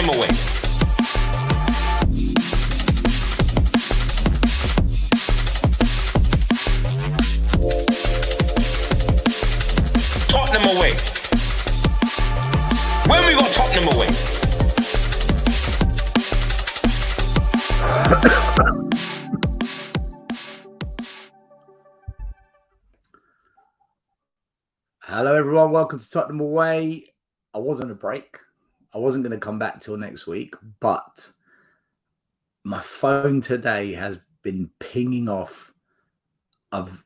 Tottenham away. Tottenham away. When we got Tottenham away. Hello everyone, welcome to Tottenham Away. I was on a break. I wasn't going to come back till next week, but my phone today has been pinging off. I've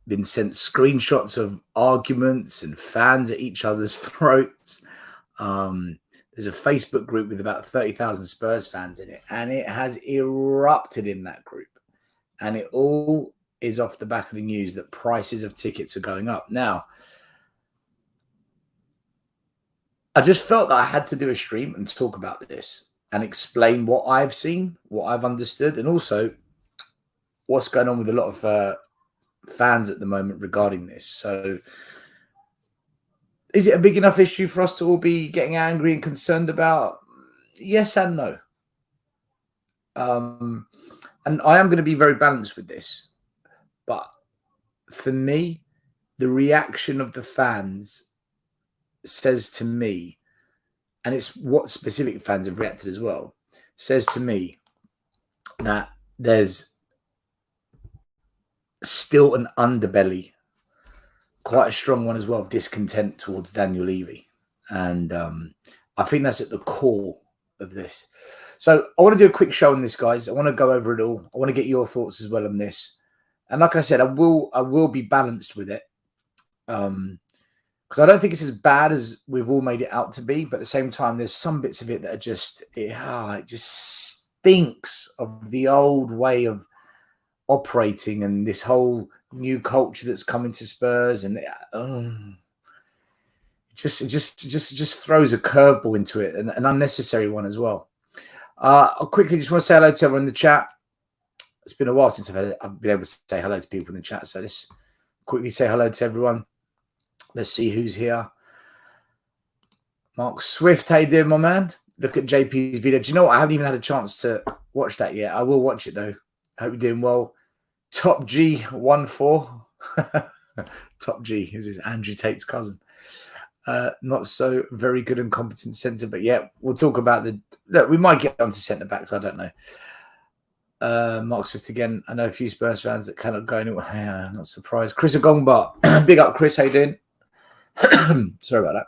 been sent screenshots of arguments and fans at each other's throats. There's a Facebook group with about 30,000 Spurs fans in it, and it has erupted in that group. And it all is off the back of the news that prices of tickets are going up. Now, I just felt that I had to do a stream and talk about this and explain what I've seen, what I've understood, and also what's going on with a lot of fans at the moment regarding this. So is it a big enough issue for us to all be getting angry and concerned about? Yes and no. And I am going to be very balanced with this. But for me, the reaction of the fans says to me, and it's what specific fans have reacted as well, says to me that there's still an underbelly, quite a strong one as well, of discontent towards Daniel Levy. And I think that's at the core of this. So I want to do a quick show on this, guys. I want to go over it all. I want to get your thoughts as well on this. And like I said, I will be balanced with it. Because I don't think it's as bad as we've all made it out to be. But at the same time, there's some bits of it that are just, it just stinks of the old way of operating and this whole new culture that's coming to Spurs. And it just throws a curveball into it, and an unnecessary one as well. I'll quickly just want to say hello to everyone in the chat. It's been a while since I've been able to say hello to people in the chat. So let's quickly say hello to everyone. Let's see who's here. Mark Swift, how you doing, my man? Look at JP's video. Do you know what? I haven't even had a chance to watch that yet. I will watch it, though. I hope you're doing well. Top G14. Top G is Andrew Tate's cousin. Not so very good and competent centre, but yeah, we'll talk about look, we might get onto centre backs. I don't know. Mark Swift again. I know a few Spurs fans that cannot go anywhere. Yeah, not surprised. Chris Agongbar. Big up, Chris. How you doing? Sorry about that.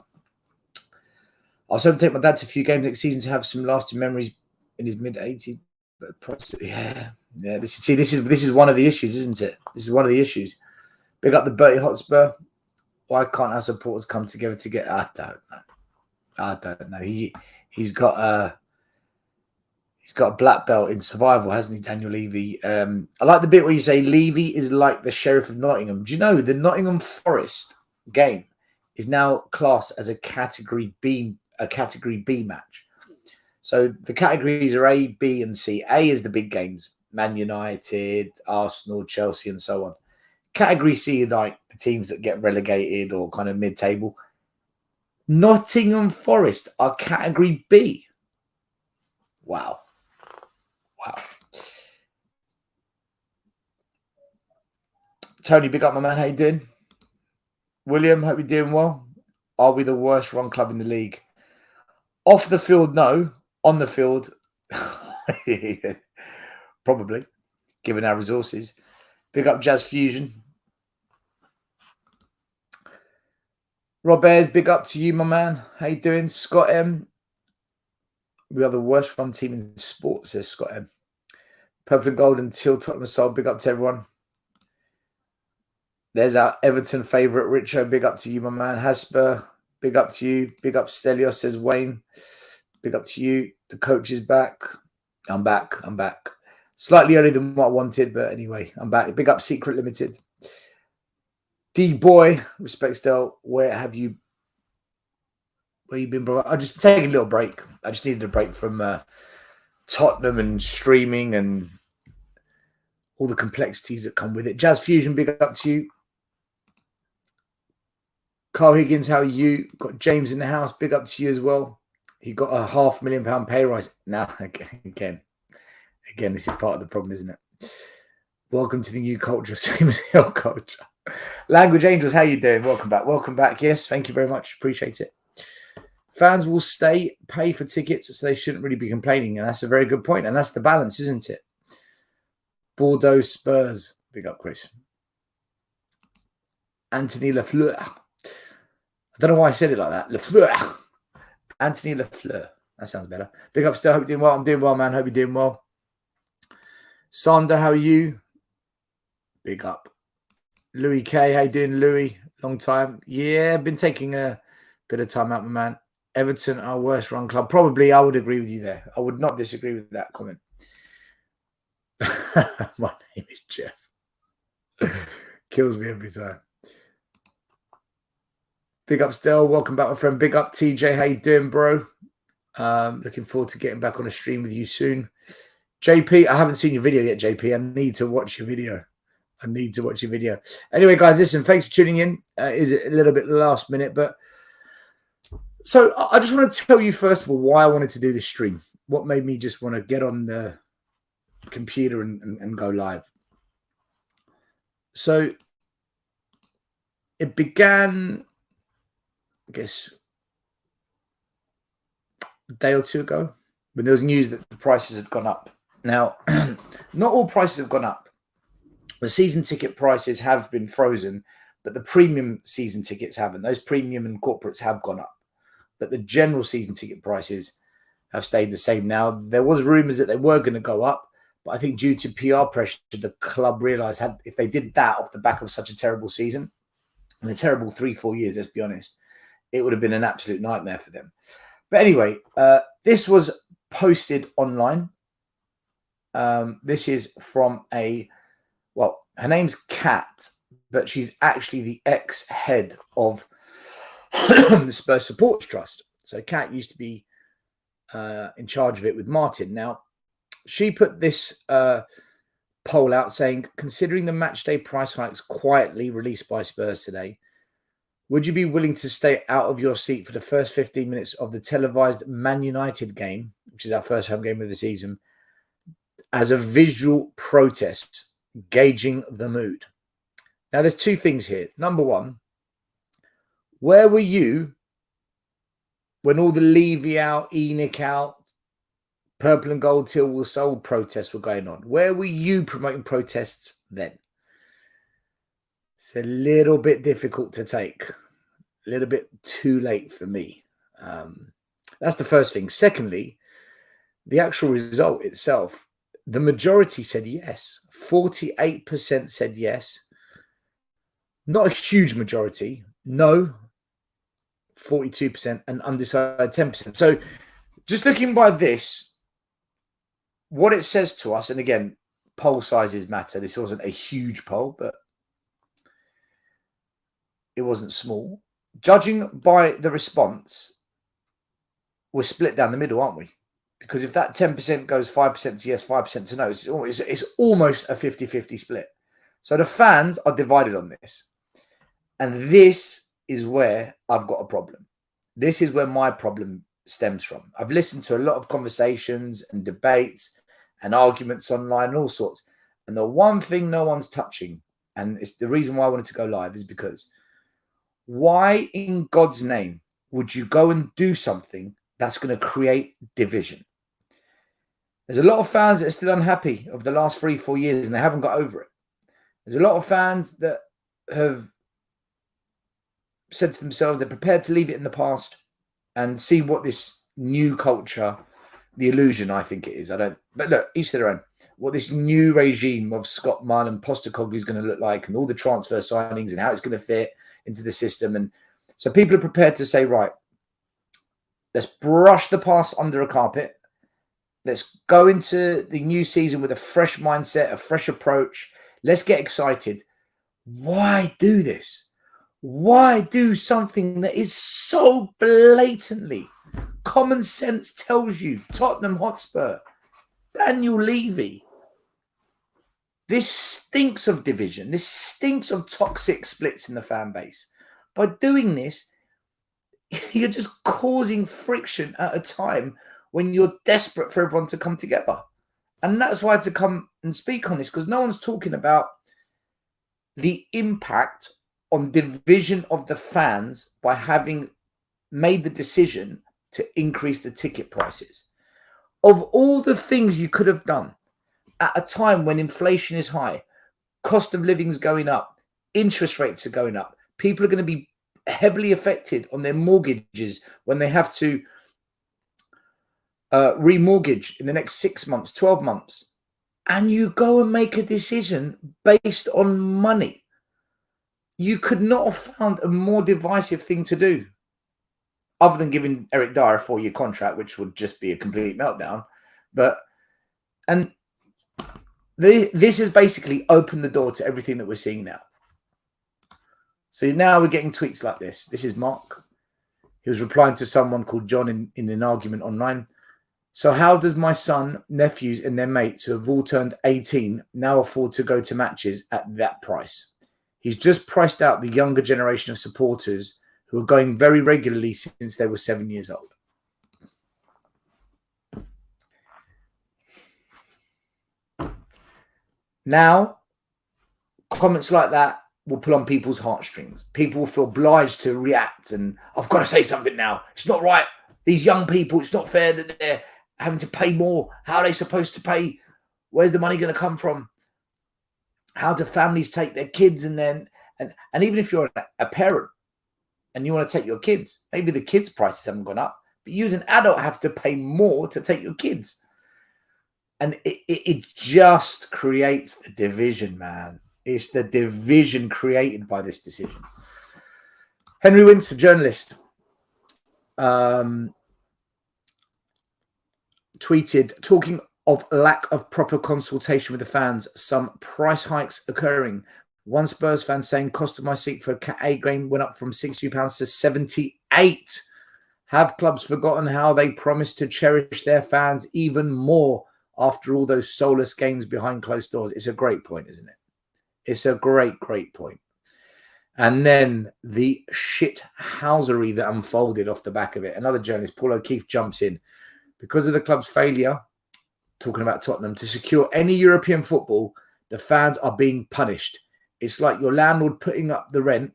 I was hoping to take my dad to a few games next season to have some lasting memories in his mid-80s. But yeah. This is one of the issues, isn't it? This is one of the issues. Big up the Bertie Hotspur. Why can't our supporters come together to get? I don't know. He's got a black belt in survival, hasn't he, Daniel Levy? I like the bit where you say Levy is like the Sheriff of Nottingham. Do you know the Nottingham Forest game is now classed as a Category B match? So the categories are A, B, and C. A is the big games: Man United, Arsenal, Chelsea, and so on. Category C are like the teams that get relegated or kind of mid-table. Nottingham Forest are Category B. Wow. Tony, big up, my man. How you doing? William, hope you're doing well. Are we the worst run club in the league? Off the field, no. On the field, probably, given our resources. Big up Jazz Fusion. Rob Ayres, big up to you, my man. How you doing? Scott M. We are the worst run team in sports, says Scott M. Purple and gold until Tottenham Soul. Big up to everyone. There's our Everton favourite, Richo. Big up to you, my man. Hasper, big up to you. Big up Stelios, says Wayne. Big up to you. The coach is back. I'm back. Slightly earlier than what I wanted, but anyway, I'm back. Big up Secret Limited. D-Boy, respects Del. Where you been, bro? I just taking a little break. I just needed a break from Tottenham and streaming and all the complexities that come with it. Jazz Fusion, big up to you. Carl Higgins, how are you? Got James in the house. Big up to you as well. He got a £500,000 pay rise. Now, again, this is part of the problem, isn't it? Welcome to the new culture, same as the old culture. Language Angels, how you doing? Welcome back. Welcome back. Yes, thank you very much. Appreciate it. Fans will pay for tickets, so they shouldn't really be complaining. And that's a very good point. And that's the balance, isn't it? Bordeaux Spurs. Big up, Chris. Anthony Lafleur. I don't know why I said it like that. Lafleur. Anthony Lafleur. That sounds better. Big up still. Hope you're doing well. I'm doing well, man. Hope you're doing well. Sander, how are you? Big up. Louis K. How you doing, Louis? Long time. Yeah, been taking a bit of time out, my man. Everton, our worst run club. Probably, I would agree with you there. I would not disagree with that comment. My name is Jeff. Kills me every time. Big up, Stel. Welcome back, my friend. Big up, TJ. How you doing, bro? Looking forward to getting back on a stream with you soon. JP, I haven't seen your video yet, JP. I need to watch your video. Anyway, guys, listen, thanks for tuning in. Is it a little bit last minute, but so I just want to tell you, first of all, why I wanted to do this stream. What made me just want to get on the computer and go live. So it began, I guess, a day or two ago when there was news that the prices had gone up. Now, not all prices have gone up. The season ticket prices have been frozen, but the premium season tickets haven't. Those premium and corporates have gone up, but the general season ticket prices have stayed the same. Now, there was rumours that they were going to go up, but I think due to PR pressure, the club realised if they did that off the back of such a terrible season, and a terrible 3-4 years, let's be honest, it would have been an absolute nightmare for them. But anyway, this was posted online. This is from her name's Kat, but she's actually the ex-head of the Spurs Supporters Trust. So Kat used to be in charge of it with Martin. Now, she put this poll out saying, considering the matchday price hikes quietly released by Spurs today, would you be willing to stay out of your seat for the first 15 minutes of the televised Man United game, which is our first home game of the season, as a visual protest, gauging the mood? Now, there's two things here. Number one, where were you when all the Levy out, Enoch out, Purple and Gold Till Will Sold protests were going on? Where were you promoting protests then? It's a little bit difficult to take. A little bit too late for me. That's the first thing. Secondly, the actual result itself, the majority said yes. 48% said yes. Not a huge majority. No. 42% and undecided 10%. So just looking by this, what it says to us, and again, poll sizes matter. This wasn't a huge poll, but it wasn't small. Judging by the response, we're split down the middle, aren't we? Because if that 10% goes 5% to yes, 5% to no, it's almost a 50-50 split. So the fans are divided on this. And this is where I've got a problem. This is where my problem stems from. I've listened to a lot of conversations and debates and arguments online and all sorts. And the one thing no one's touching, and it's the reason why I wanted to go live, is because why in God's name would you go and do something that's going to create division? There's a lot of fans that are still unhappy of the last 3-4 years and they haven't got over it. There's a lot of fans that have said to themselves they're prepared to leave it in the past and see what this new culture, the illusion, I think it is. But look, each to their own. What this new regime of Scott Munn and Postecoglou is going to look like, and all the transfer signings and how it's going to fit into the system. And so people are prepared to say, right, let's brush the past under a carpet. Let's go into the new season with a fresh mindset, a fresh approach. Let's get excited. Why do this? Why do something that is so blatantly, common sense tells you, Tottenham Hotspur, Daniel Levy, this stinks of division. This stinks of toxic splits in the fan base. By doing this, you're just causing friction at a time when you're desperate for everyone to come together. And that's why I had to come and speak on this, because no one's talking about the impact on division of the fans by having made the decision to increase the ticket prices. Of all the things you could have done at a time when inflation is high, cost of living is going up, interest rates are going up, people are going to be heavily affected on their mortgages when they have to remortgage in the next 6 months, 12 months, and you go and make a decision based on money. You could not have found a more divisive thing to do, other than giving Eric Dyer a 4-year contract, which would just be a complete meltdown. This has basically opened the door to everything that we're seeing now. So now we're getting tweets like this. This is Mark. He was replying to someone called John in an argument online. So how does my son, nephews and their mates who have all turned 18 now afford to go to matches at that price? He's just priced out the younger generation of supporters who are going very regularly since they were 7 years old. Now, comments like that will pull on people's heartstrings. People will feel obliged to react and I've got to say something now. It's not right. These young people, it's not fair that they're having to pay more. How are they supposed to pay? Where's the money going to come from? How do families take their kids and even if you're a parent and you want to take your kids, maybe the kids' prices haven't gone up, but you as an adult have to pay more to take your kids. And it just creates the division, man. It's the division created by this decision. Henry Winter, journalist, tweeted, talking of lack of proper consultation with the fans, some price hikes occurring. One Spurs fan saying cost of my seat for a A game went up from £60 to £78. Have clubs forgotten how they promised to cherish their fans even more after all those soulless games behind closed doors? It's a great point, isn't it? It's a great, great point. And then the shithousery that unfolded off the back of it. Another journalist, Paul O'Keefe, jumps in. Because of the club's failure, talking about Tottenham, to secure any European football, the fans are being punished. It's like your landlord putting up the rent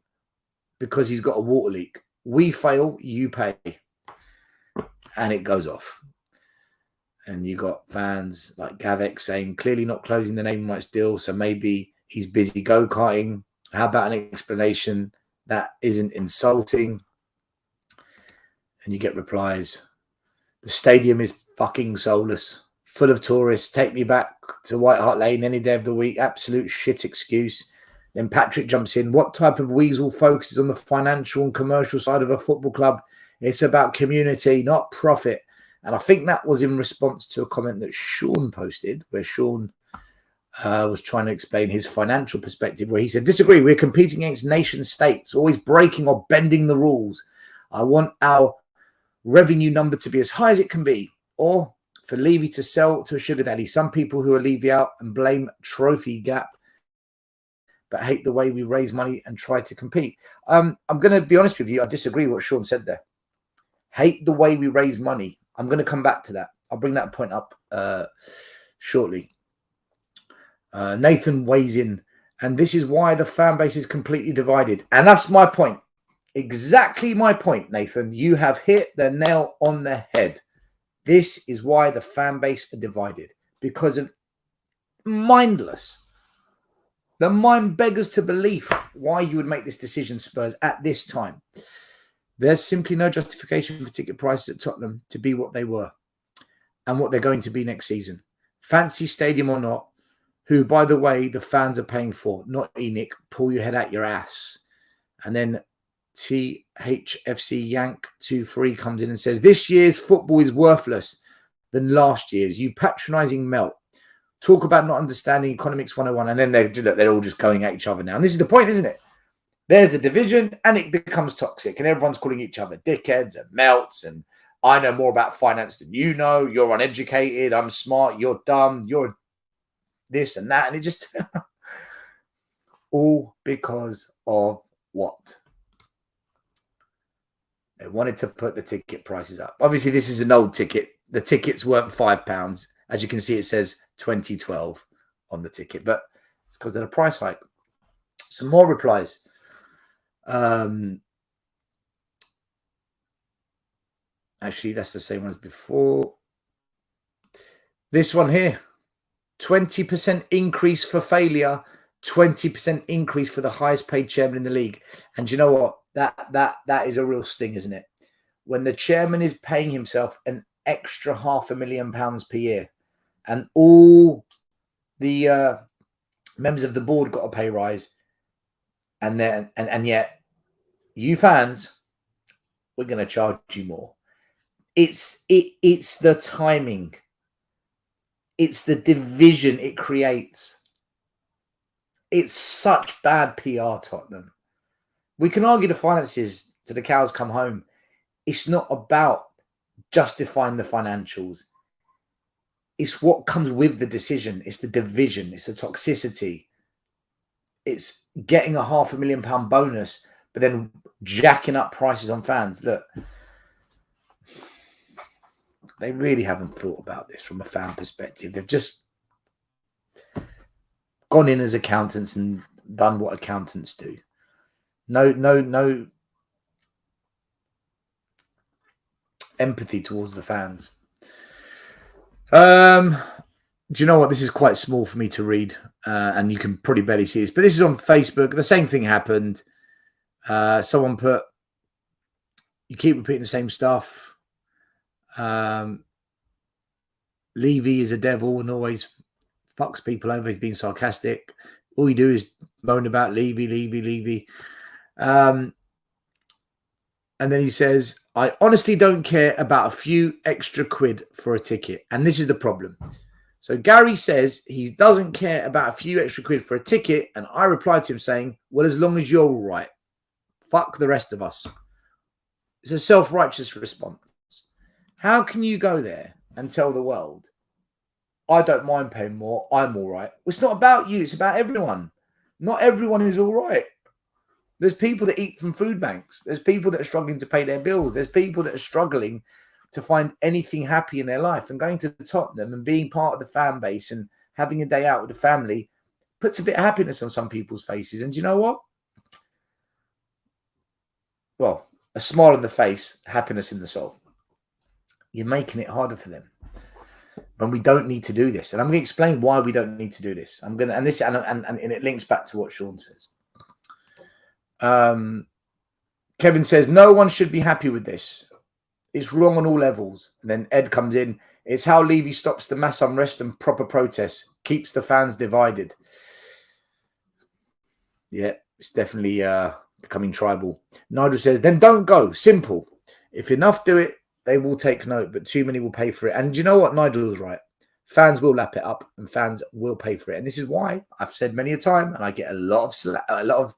because he's got a water leak. We fail, you pay. And it goes off. And you got fans like Gavek saying, clearly not closing the naming rights deal, so maybe he's busy go-karting. How about an explanation that isn't insulting? And you get replies. The stadium is fucking soulless, full of tourists. Take me back to White Hart Lane any day of the week. Absolute shit excuse. Then Patrick jumps in. What type of weasel focuses on the financial and commercial side of a football club? It's about community, not profit. And I think that was in response to a comment that Sean posted, where Sean was trying to explain his financial perspective, where he said, disagree, we're competing against nation states, always breaking or bending the rules. I want our revenue number to be as high as it can be, or for Levy to sell to a sugar daddy. Some people who are Levy out and blame trophy gap, but hate the way we raise money and try to compete. I'm going to be honest with you. I disagree with what Sean said there. Hate the way we raise money. I'm going to come back to that. I'll bring that point up shortly. Nathan weighs in, and this is why the fan base is completely divided. And that's my point. Exactly my point, Nathan. You have hit the nail on the head. This is why the fan base are divided, because of mindless. The mind beggars to belief why you would make this decision, Spurs, at this time. There's simply no justification for ticket prices at Tottenham to be what they were and what they're going to be next season. Fancy stadium or not, who, by the way, the fans are paying for, not Enoch. Pull your head out your ass. And then THFC Yank 23 comes in and says, this year's football is worthless than last year's. You patronising melt. Talk about not understanding economics 101. And then they're all just going at each other now. And this is the point, isn't it? There's a division and it becomes toxic. And everyone's calling each other dickheads and melts. And I know more about finance than you know. You're uneducated. I'm smart. You're dumb. You're this and that. And it just all because of what? They wanted to put the ticket prices up. Obviously, this is an old ticket. The tickets weren't £5. As you can see, it says 2012 on the ticket, but it's because of the price hike. Some more replies. Actually, that's the same one as before. This one here, 20% increase for failure, 20% increase for the highest paid chairman in the league. And you know what? That is a real sting, isn't it? When the chairman is paying himself an extra £500,000 per year, and all the members of the board got a pay rise, and yet you fans, we're going to charge you more. It's the timing. It's the division it creates. It's such bad PR, Tottenham. We can argue the finances till the cows come home. It's not about justifying the financials. It's what comes with the decision. It's the division. It's the toxicity. It's getting a £500,000 bonus, but then jacking up prices on fans. Look, they really haven't thought about this from a fan perspective. They've just gone in as accountants and done what accountants do. No empathy towards the fans. Do you know what? This is quite small for me to read, and you can probably barely see this, but this is on Facebook. The same thing happened. Someone put, you keep repeating the same stuff. Levy is a devil and always fucks people over. He's being sarcastic. All you do is moan about Levy. And then he says, I honestly don't care about a few extra quid for a ticket. And this is the problem. So Gary says he doesn't care about a few extra quid for a ticket. And I replied to him saying, well, as long as you're all right, fuck the rest of us. It's a self-righteous response. How can you go there and tell the world, I don't mind paying more, I'm all right? Well, it's not about you. It's about everyone. Not everyone is all right. There's people that eat from food banks. There's people that are struggling to pay their bills. There's people that are struggling to find anything happy in their life. And going to Tottenham and being part of the fan base and having a day out with the family puts a bit of happiness on some people's faces. And do you know what? Well, a smile on the face, happiness in the soul. You're making it harder for them. And we don't need to do this. And I'm going to explain why we don't need to do this. And it links back to what Sean says. Kevin says, no one should be happy with this. It's wrong on all levels. And then Ed comes in. It's how Levy stops the mass unrest and proper protests, keeps the fans divided. Yeah, it's definitely becoming tribal. Nigel says, then don't go. Simple. If enough do it, they will take note, but too many will pay for it. And do you know what? Nigel's right. Fans will lap it up and fans will pay for it. And this is why I've said many a time, and I get a lot of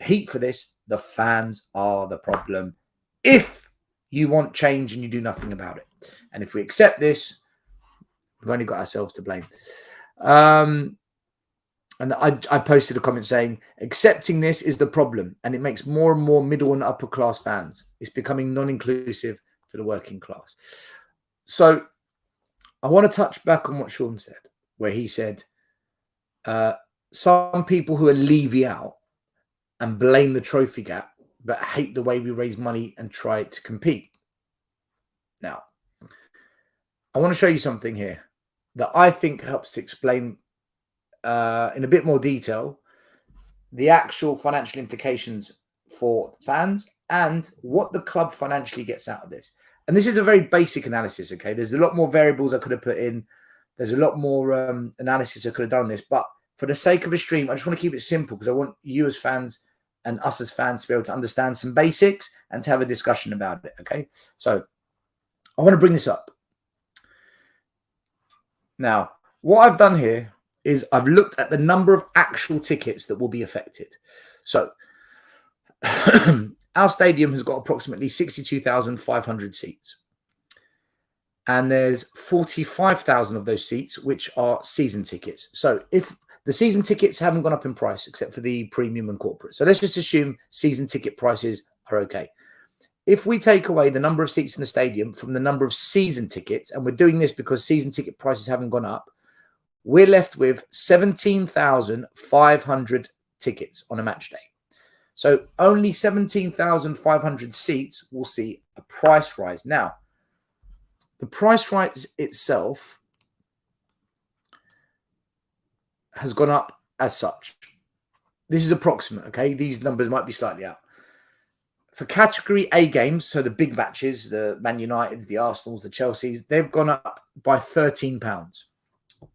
heat for this. The fans are the problem if you want change and you do nothing about it. And if we accept this, we've only got ourselves to blame. And I posted a comment saying, accepting this is the problem, and it makes more and more middle and upper class fans. It's becoming non-inclusive for the working class. So I want to touch back on what Sean said, where he said, some people who are Levy out and blame the trophy gap, but hate the way we raise money and try to compete. Now, I want to show you something here that I think helps to explain in a bit more detail the actual financial implications for fans and what the club financially gets out of this. And this is a very basic analysis, okay? There's a lot more variables I could have put in. There's a lot more analysis I could have done on this. But for the sake of a stream, I just want to keep it simple because I want you as fans and us as fans to be able to understand some basics and to have a discussion about it, okay? So I want to bring this up. Now, what I've done here is I've looked at the number of actual tickets that will be affected. So our stadium has got approximately 62,500 seats. And there's 45,000 of those seats, which are season tickets. So if the season tickets haven't gone up in price, except for the premium and corporate. So let's just assume season ticket prices are okay. If we take away the number of seats in the stadium from the number of season tickets, and we're doing this because season ticket prices haven't gone up, we're left with 17,500 tickets on a match day. So only 17,500 seats will see a price rise. Now, the price rise itself has gone up as such. This is approximate, okay? These numbers might be slightly out. For Category A games, so the big matches, the Man Uniteds, the Arsenals, the Chelseas, they've gone up by £13.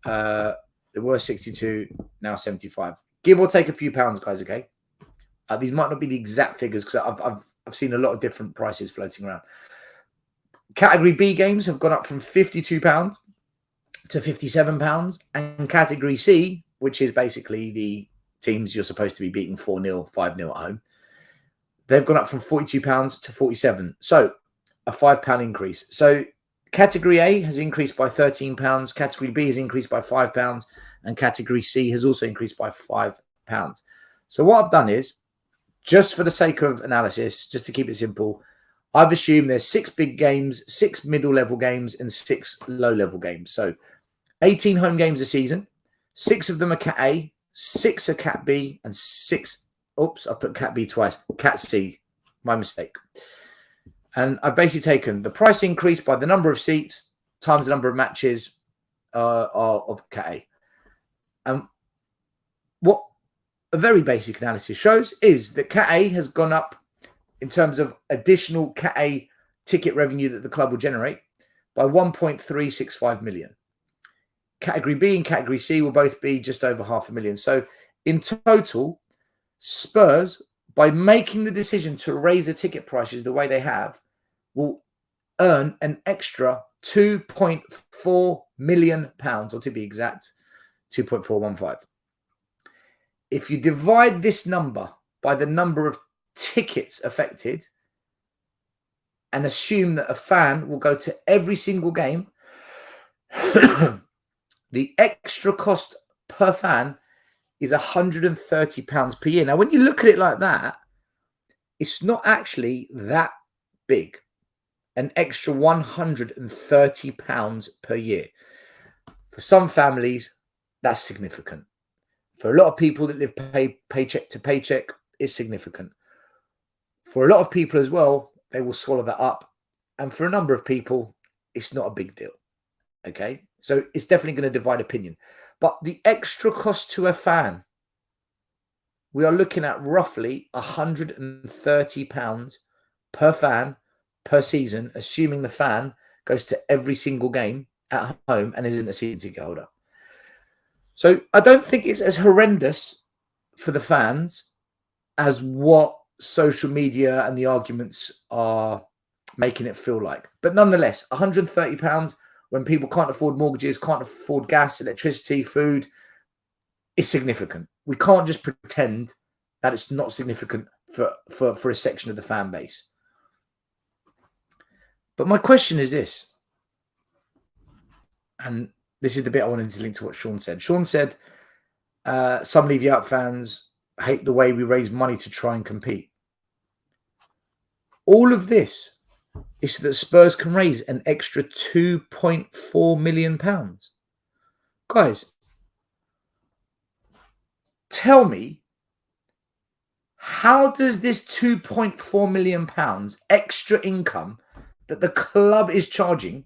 They were 62, now 75. Give or take a few pounds, guys, okay? These might not be the exact figures because I've seen a lot of different prices floating around. Category B games have gone up from £52 to £57. And Category C, which is basically the teams you're supposed to be beating 4-0, 5-0 at home, they've gone up from £42 to £47. So a £5 increase. So Category A has increased by £13. Category B has increased by £5. And Category C has also increased by £5. So what I've done is, just for the sake of analysis, just to keep it simple, I've assumed there's 6 big games, 6 middle-level games, and 6 low-level games. So 18 home games a season. 6 of them are Cat A, 6 are Cat B, and 6... Oops, I put Cat B twice. Cat C. My mistake. And I've basically taken the price increase by the number of seats times the number of matches of Cat A. And what a very basic analysis shows is that Cat A has gone up in terms of additional Cat A ticket revenue that the club will generate by 1.365 million. Category B and Category C will both be just over 500,000. So in total, Spurs, by making the decision to raise the ticket prices the way they have, will earn an extra £2.4 million, or to be exact, 2.415. If you divide this number by the number of tickets affected and assume that a fan will go to every single game, the extra cost per fan is £130 per year. Now, when you look at it like that, it's not actually that big. An extra £130 per year. For some families, that's significant. For a lot of people that live paycheck to paycheck, it's significant. For a lot of people as well, they will swallow that up. And for a number of people, it's not a big deal. Okay? So it's definitely going to divide opinion. But the extra cost to a fan, we are looking at roughly £130 per fan per season, assuming the fan goes to every single game at home and isn't a season ticket holder. So I don't think it's as horrendous for the fans as what social media and the arguments are making it feel like. But nonetheless, £130 when people can't afford mortgages, can't afford gas, electricity, food, is significant. We can't just pretend that it's not significant for a section of the fan base. But my question is this, and this is the bit I wanted to link to what Sean said. Sean said, some Levy Out fans hate the way we raise money to try and compete. All of this is so that Spurs can raise an extra £2.4 million. Guys, tell me, how does this £2.4 million extra income that the club is charging,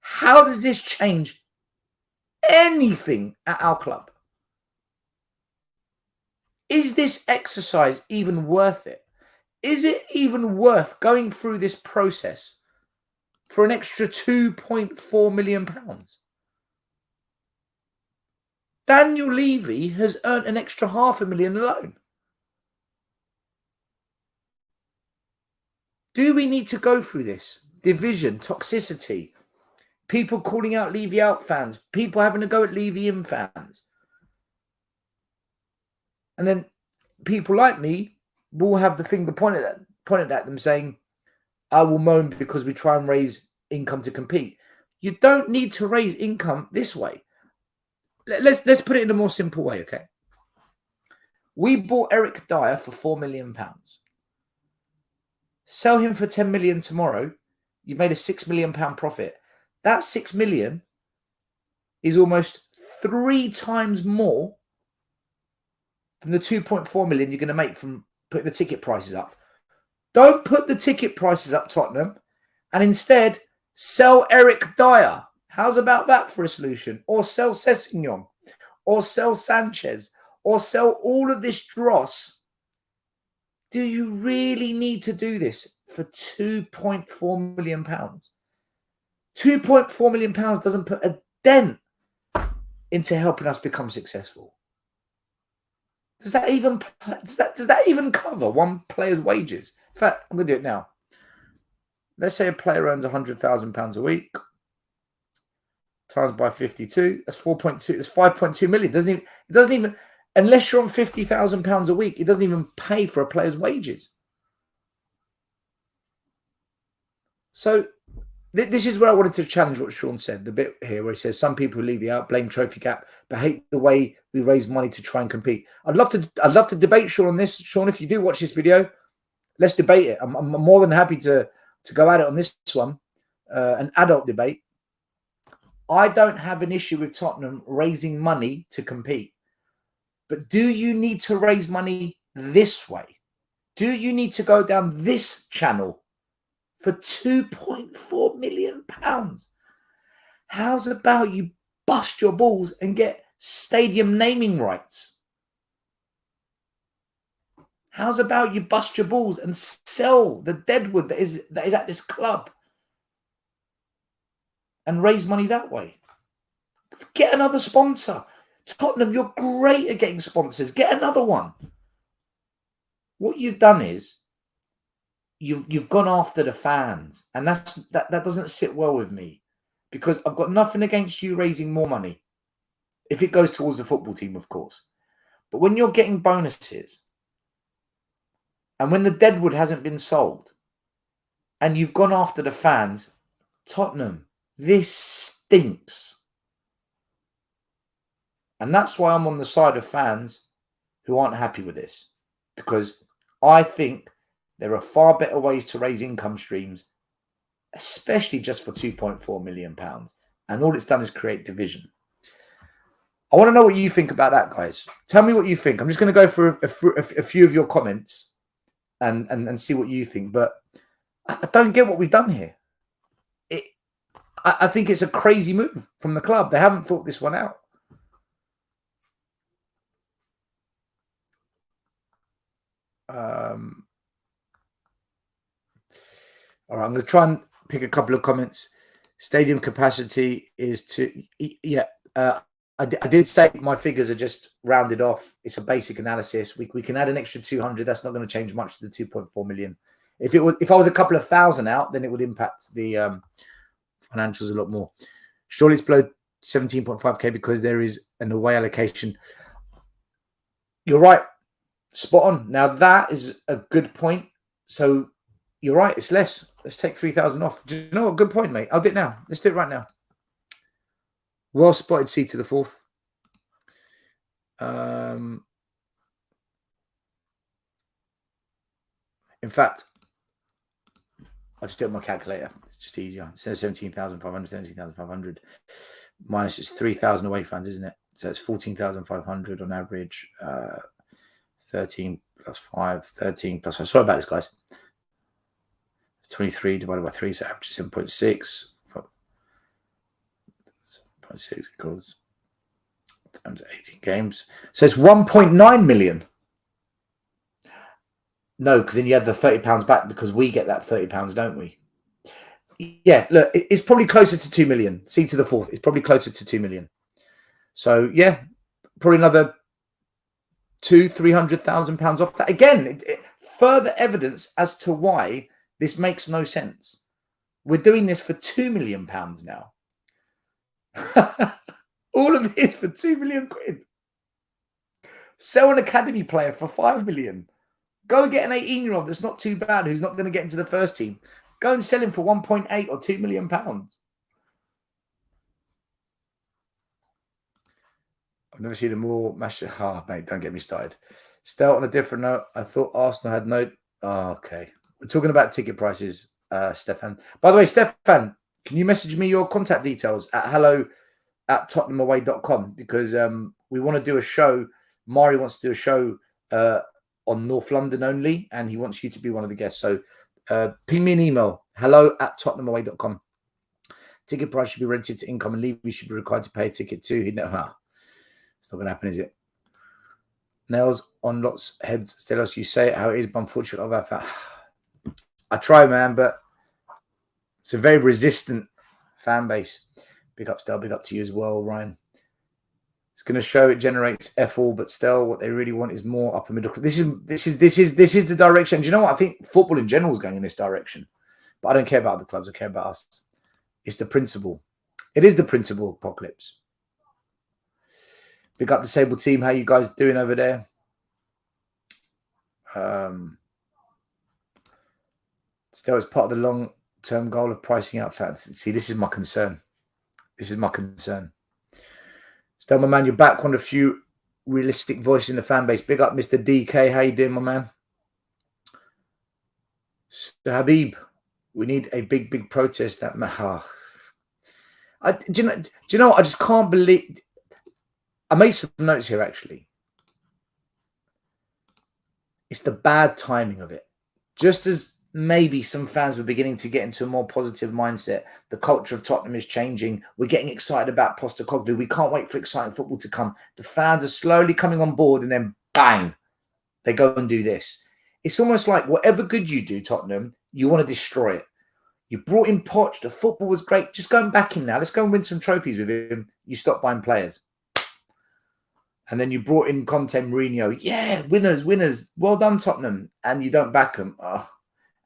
how does this change anything at our club? Is this exercise even worth it? Is it even worth going through this process for an extra £2.4 million? Daniel Levy has earned an extra £500,000 alone. Do we need to go through this? Division, toxicity, people calling out Levy Out fans, people having to go at Levy In fans. And then people like me will have the finger pointed at them saying, I will moan because we try and raise income to compete. You don't need to raise income this way. Let's put it in a more simple way, okay? We bought Eric Dyer for £4 million. Sell him for 10 million tomorrow. You've made a £6 million profit. That 6 million is almost 3 times more than the 2.4 million you're going to make from putting the ticket prices up. Don't put the ticket prices up, Tottenham, and instead sell Eric Dyer. How's about that for a solution? Or sell Sessegnon, or sell Sanchez, or sell all of this dross. Do you really need to do this for £2.4 million? £2.4 million doesn't put a dent into helping us become successful. Does that even cover one player's wages? In fact, I'm going to do it now. Let's say a player earns £100,000 a week, times by 52. That's 4.2. That's 5.2 million. It doesn't even. Unless you're on £50,000 a week, it doesn't even pay for a player's wages. So this is where I wanted to challenge what Sean said, the bit here where he says some people who leave you out blame trophy gap, but hate the way we raise money to try and compete. I'd love to debate Sean on this. Sean, if you do watch this video, let's debate it. I'm more than happy to go at it on this one, an adult debate. I don't have an issue with Tottenham raising money to compete. But do you need to raise money this way? Do you need to go down this channel for £2.4 million? How's about you bust your balls and get stadium naming rights? How's about you bust your balls and sell the deadwood that is at this club and raise money that way? Get another sponsor. Tottenham, you're great at getting sponsors. Get another one. What you've done is you've gone after the fans, and that doesn't sit well with me, because I've got nothing against you raising more money if it goes towards the football team, of course. But when you're getting bonuses, and when the deadwood hasn't been sold, and you've gone after the fans, Tottenham, this stinks. And that's why I'm on the side of fans who aren't happy with this, because I think there are far better ways to raise income streams, especially just for £2.4 million. And all it's done is create division. I want to know what you think about that, guys. Tell me what you think. I'm just going to go for a few of your comments and see what you think. But I don't get what we've done here. I think it's a crazy move from the club. They haven't thought this one out. All right, I'm going to try and pick a couple of comments. Stadium capacity is I did say my figures are just rounded off. It's a basic analysis. We can add an extra 200. That's not going to change much to the 2.4 million. If I was a couple of thousand out, then it would impact the financials a lot more. Surely it's below 17.5k because there is an away allocation. You're right. Spot on. Now, that is a good point. So, you're right. It's less. Let's take 3,000 off. Do you know what? Good point, mate. I'll do it now. Let's do it right now. Well spotted, C to the fourth. In fact, I'll just do it on my calculator. It's just easier. Instead of 17,500, 17,500 minus it's 3,000 away fans, isn't it? So it's 14,500 on average. 13 plus 5, 13 plus 5. Sorry about this, guys. 23 divided by 3, so average 7.6. 7.6 equals times 18 games. So it's 1.9 million. No, because then you have the £30 back because we get that £30, don't we? Yeah, look, it's probably closer to 2 million. C to the fourth. It's probably closer to 2 million. So, yeah, probably another £300,000 off that. Again, further evidence as to why this makes no sense. We're doing this for £2 million now. All of this for £2 million. Sell an academy player for £5 million. Go and get an 18-year-old that's not too bad, who's not going to get into the first team. Go and sell him for 1.8 or £2 million. I've never seen a more master. Oh, mate, don't get me started. Still on a different note, I thought Arsenal had no. Oh, okay. We're talking about ticket prices, Stefan. By the way, Stefan, can you message me your contact details at hello@tottenhamaway.com? Because we want to do a show. Mari wants to do a show on North London only, and he wants you to be one of the guests. So ping me an email, hello@tottenhamaway.com. Ticket price should be relative to income, and Levy should be required to pay a ticket too. It's not going to happen, is it? Nails on lots heads. Still, as you say it how it is, but unfortunately, I try, man, but it's a very resistant fan base. Big up, Stel. Big up to you as well, Ryan. It's going to show it generates all, but still, what they really want is more upper middle. This is the direction. Do you know what? I think football in general is going in this direction, but I don't care about the clubs. I care about us. It's the principle. It is the principle, Apocalypse. Big up Disabled Team. How you guys doing over there? Still, it's part of the long-term goal of pricing out fans. See, this is my concern. Still, my man, you're back. One of the few realistic voices in the fan base. Big up, Mr. DK. How you doing, my man? So, Habib, we need a big protest. That do you know? I just can't believe. I made some notes here, actually. It's the bad timing of it. Just as maybe some fans were beginning to get into a more positive mindset, the culture of Tottenham is changing. We're getting excited about Postecoglou. We can't wait for exciting football to come. The fans are slowly coming on board, and then bang, they go and do this. It's almost like whatever good you do, Tottenham, you want to destroy it. You brought in Poch. The football was great. Just go and back him now. Let's go and win some trophies with him. You stop buying players. And then you brought in Conte, Mourinho. Yeah, winners. Well done, Tottenham. And you don't back them. Oh.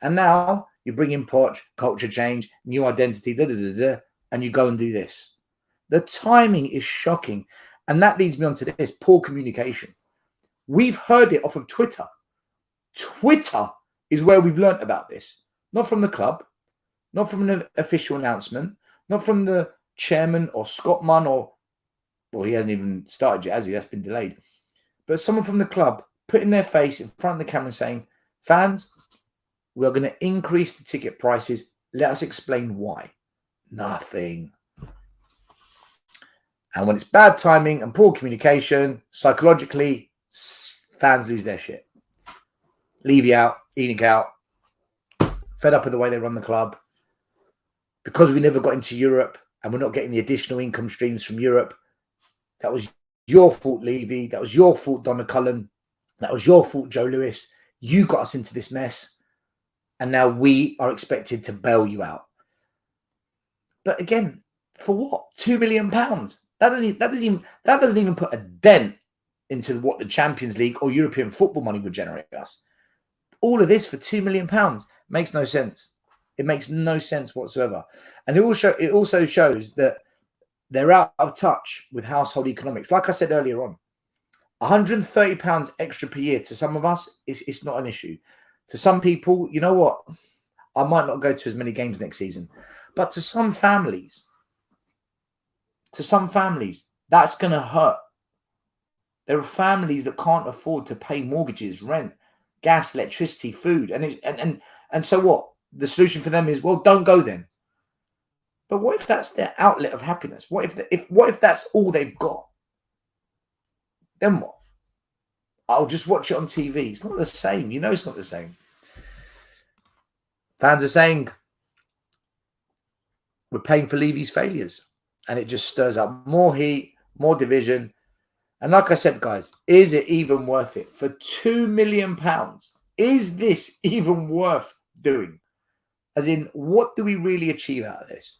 And now you bring in Poch, culture change, new identity, and you go and do this. The timing is shocking. And that leads me on to this, poor communication. We've heard it off of Twitter. Twitter is where we've learnt about this. Not from the club, not from an official announcement, not from the chairman or Scott Munn or, well, he hasn't even started yet, has he? That's been delayed. But someone from the club putting their face in front of the camera and saying, fans, we're going to increase the ticket prices. Let us explain why. Nothing. And when it's bad timing and poor communication, psychologically, fans lose their shit. Levy out, Enoch out, fed up with the way they run the club. Because we never got into Europe and we're not getting the additional income streams from Europe, that was your fault, Levy. That was your fault, Donna Cullen. That was your fault, Joe Lewis. You got us into this mess. And now we are expected to bail you out. But again, for what? £2 million. That doesn't even put a dent into what the Champions League or European football money would generate us. All of this for £2 million makes no sense. It makes no sense whatsoever. And it also shows that they're out of touch with household economics. Like I said earlier on, £130 extra per year to some of us, it's not an issue. To some people, you know what? I might not go to as many games next season. But to some families, that's going to hurt. There are families that can't afford to pay mortgages, rent, gas, electricity, food. And so what? The solution for them is, well, don't go then. But what if that's their outlet of happiness? What if that's all they've got? Then what? I'll just watch it on TV. It's not the same. You know it's not the same. Fans are saying we're paying for Levy's failures. And it just stirs up more heat, more division. And like I said, guys, is it even worth it? For £2 million, is this even worth doing? As in, what do we really achieve out of this?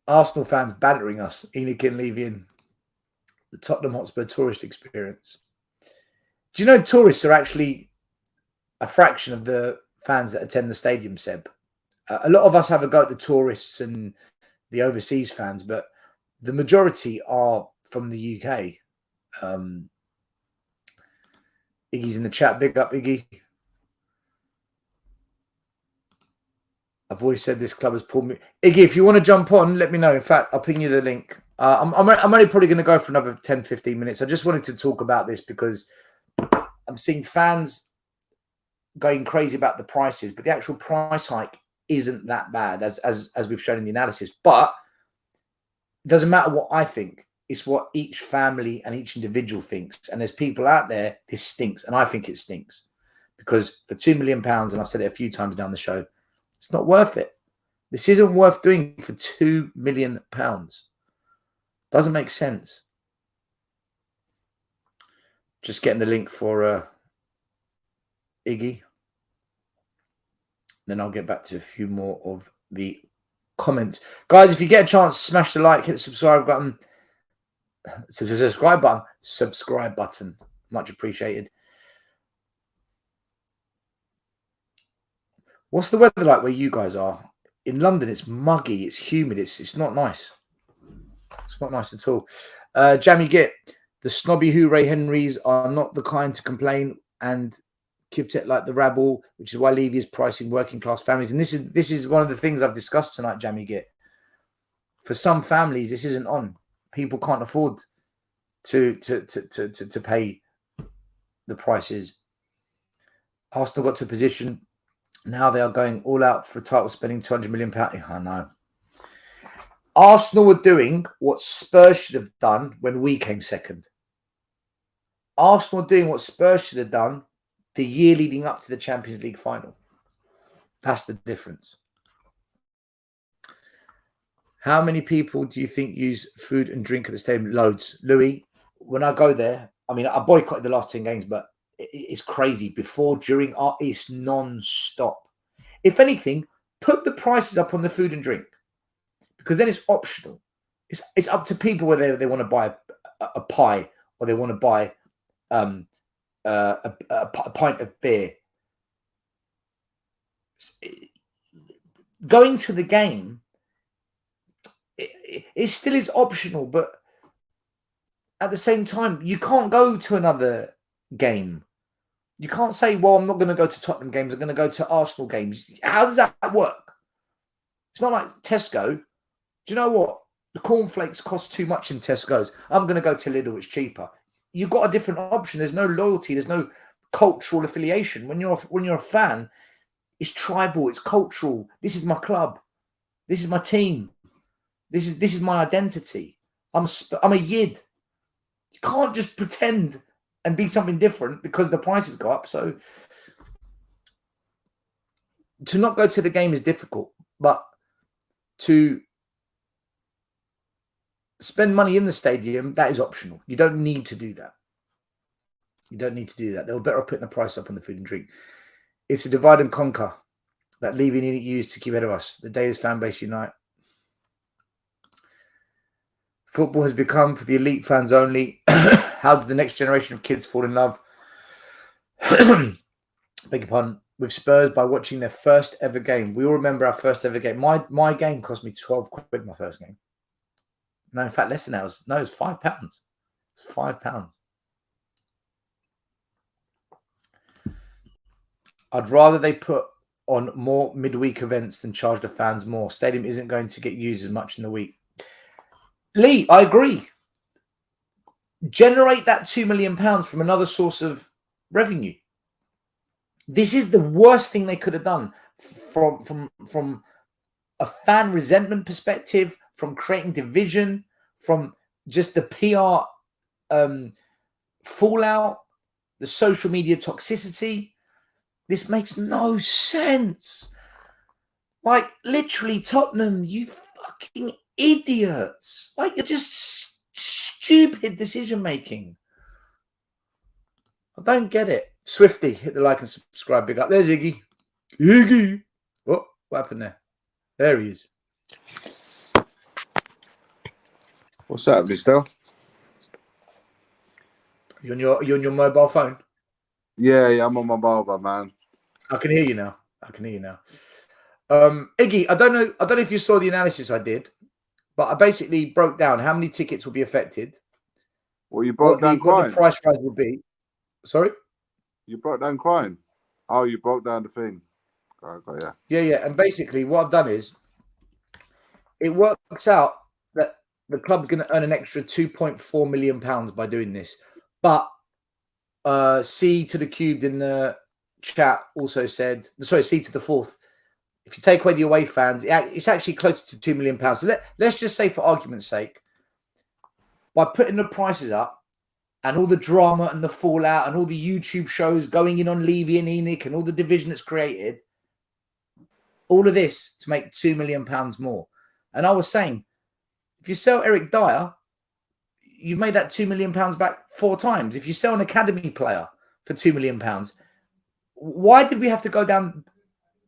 Arsenal fans bantering us, Enoch and Levy in the Tottenham Hotspur tourist experience. Do you know tourists are actually a fraction of the fans that attend the stadium, Seb? A lot of us have a go at the tourists and the overseas fans, but the majority are from the UK. Iggy's in the chat. Big up, Iggy. I've always said this club has pulled me. Iggy, if you want to jump on, let me know. In fact, I'll ping you the link. I'm only probably going to go for another 10, 15 minutes. I just wanted to talk about this because I'm seeing fans going crazy about the prices, but the actual price hike isn't that bad as we've shown in the analysis. But it doesn't matter what I think. It's what each family and each individual thinks. And there's people out there, this stinks. And I think it stinks because for £2 million, and I've said it a few times down the show, it's not worth it. This isn't worth doing for £2 million. Doesn't make sense. Just getting the link for Iggy. Then I'll get back to a few more of the comments. Guys, if you get a chance, smash the like, hit the subscribe button. Subscribe button. Much appreciated. What's the weather like where you guys are? In London, it's muggy, it's humid, it's not nice. It's not nice at all. Jammy Git, the snobby Hooray Henrys are not the kind to complain and keep it like the rabble, which is why Levy is pricing working class families. And this is one of the things I've discussed tonight, Jammy Git. For some families, this isn't on. People can't afford to pay the prices. Arsenal got to a position. Now they are going all out for a title, spending £200 million. I know. Arsenal were doing what Spurs should have done when we came second. Arsenal doing what Spurs should have done the year leading up to the Champions League final. That's the difference. How many people do you think use food and drink at the stadium? Loads. Louis, when I go there, I mean, I boycotted the last 10 games, but it's crazy. Before, during, it's non-stop. If anything, put the prices up on the food and drink because then it's optional. It's up to people whether they want to buy a pie or they want to buy a pint of beer. Going to the game, it still is optional, but at the same time, you can't go to another game. You can't say, well, I'm not going to go to Tottenham games. I'm going to go to Arsenal games. How does that work? It's not like Tesco. Do you know what? The cornflakes cost too much in Tesco's. I'm going to go to Lidl. It's cheaper. You've got a different option. There's no loyalty. There's no cultural affiliation. When you're a fan, it's tribal. It's cultural. This is my club. This is my team. This is my identity. I'm a Yid. You can't just pretend and be something different because the prices go up. So to not go to the game is difficult, but to spend money in the stadium, that is optional. You don't need to do that. You don't need to do that. They were better off putting the price up on the food and drink. It's a divide and conquer that Levy needed to use to keep ahead of us. The day is fan base unite. Football has become for the elite fans only. How did the next generation of kids fall in love? Beg your pardon. With Spurs by watching their first ever game. We all remember our first ever game. My game cost me 12 quid, my first game. No, in fact, less than that. It was £5. It's £5. I'd rather they put on more midweek events than charge the fans more. Stadium isn't going to get used as much in the week. Lee, I agree. Generate that £2 million from another source of revenue. This is the worst thing they could have done from a fan resentment perspective, from creating division, from just the PR fallout, the social media toxicity. This makes no sense. Like, literally, Tottenham, you fucking idiots. Like, you're just stupid decision-making. I don't get it. Swifty, hit the like and subscribe. Big up. There's Iggy. Iggy. What happened there? There he is. What's that, Still? You on your mobile phone? Yeah, I'm on my mobile, man. I can hear you now. Iggy, I don't know if you saw the analysis I did, but I basically broke down how many tickets will be affected. Well, you broke down what the price rise will be. Sorry? You broke down crime. Oh, you broke down the thing. Yeah. Yeah. And basically what I've done is it works out that the club's going to earn an extra £2.4 million by doing this. But C to the cubed in the chat also said, sorry, C to the fourth. If you take away the away fans, it's actually closer to £2 million. So let's just say, for argument's sake, by putting the prices up and all the drama and the fallout and all the YouTube shows going in on Levy and Enoch and all the division that's created, all of this to make £2 million more. And I was saying, if you sell Eric Dyer, you've made that £2 million back 4 times. If you sell an academy player for £2 million, why did we have to go down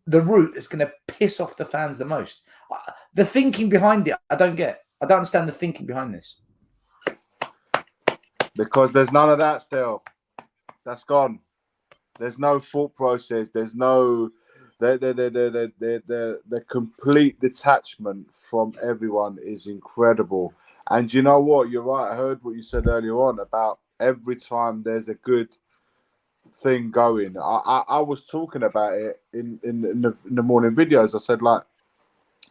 the route that's going to piss off the fans the most? The thinking behind it, I don't get. I don't understand the thinking behind this. Because there's none of that still. That's gone. There's no thought process. There's no the complete detachment from everyone is incredible. And you know what? You're right. I heard what you said earlier on about every time there's a good thing going. I was talking about it in the morning videos. I said, like,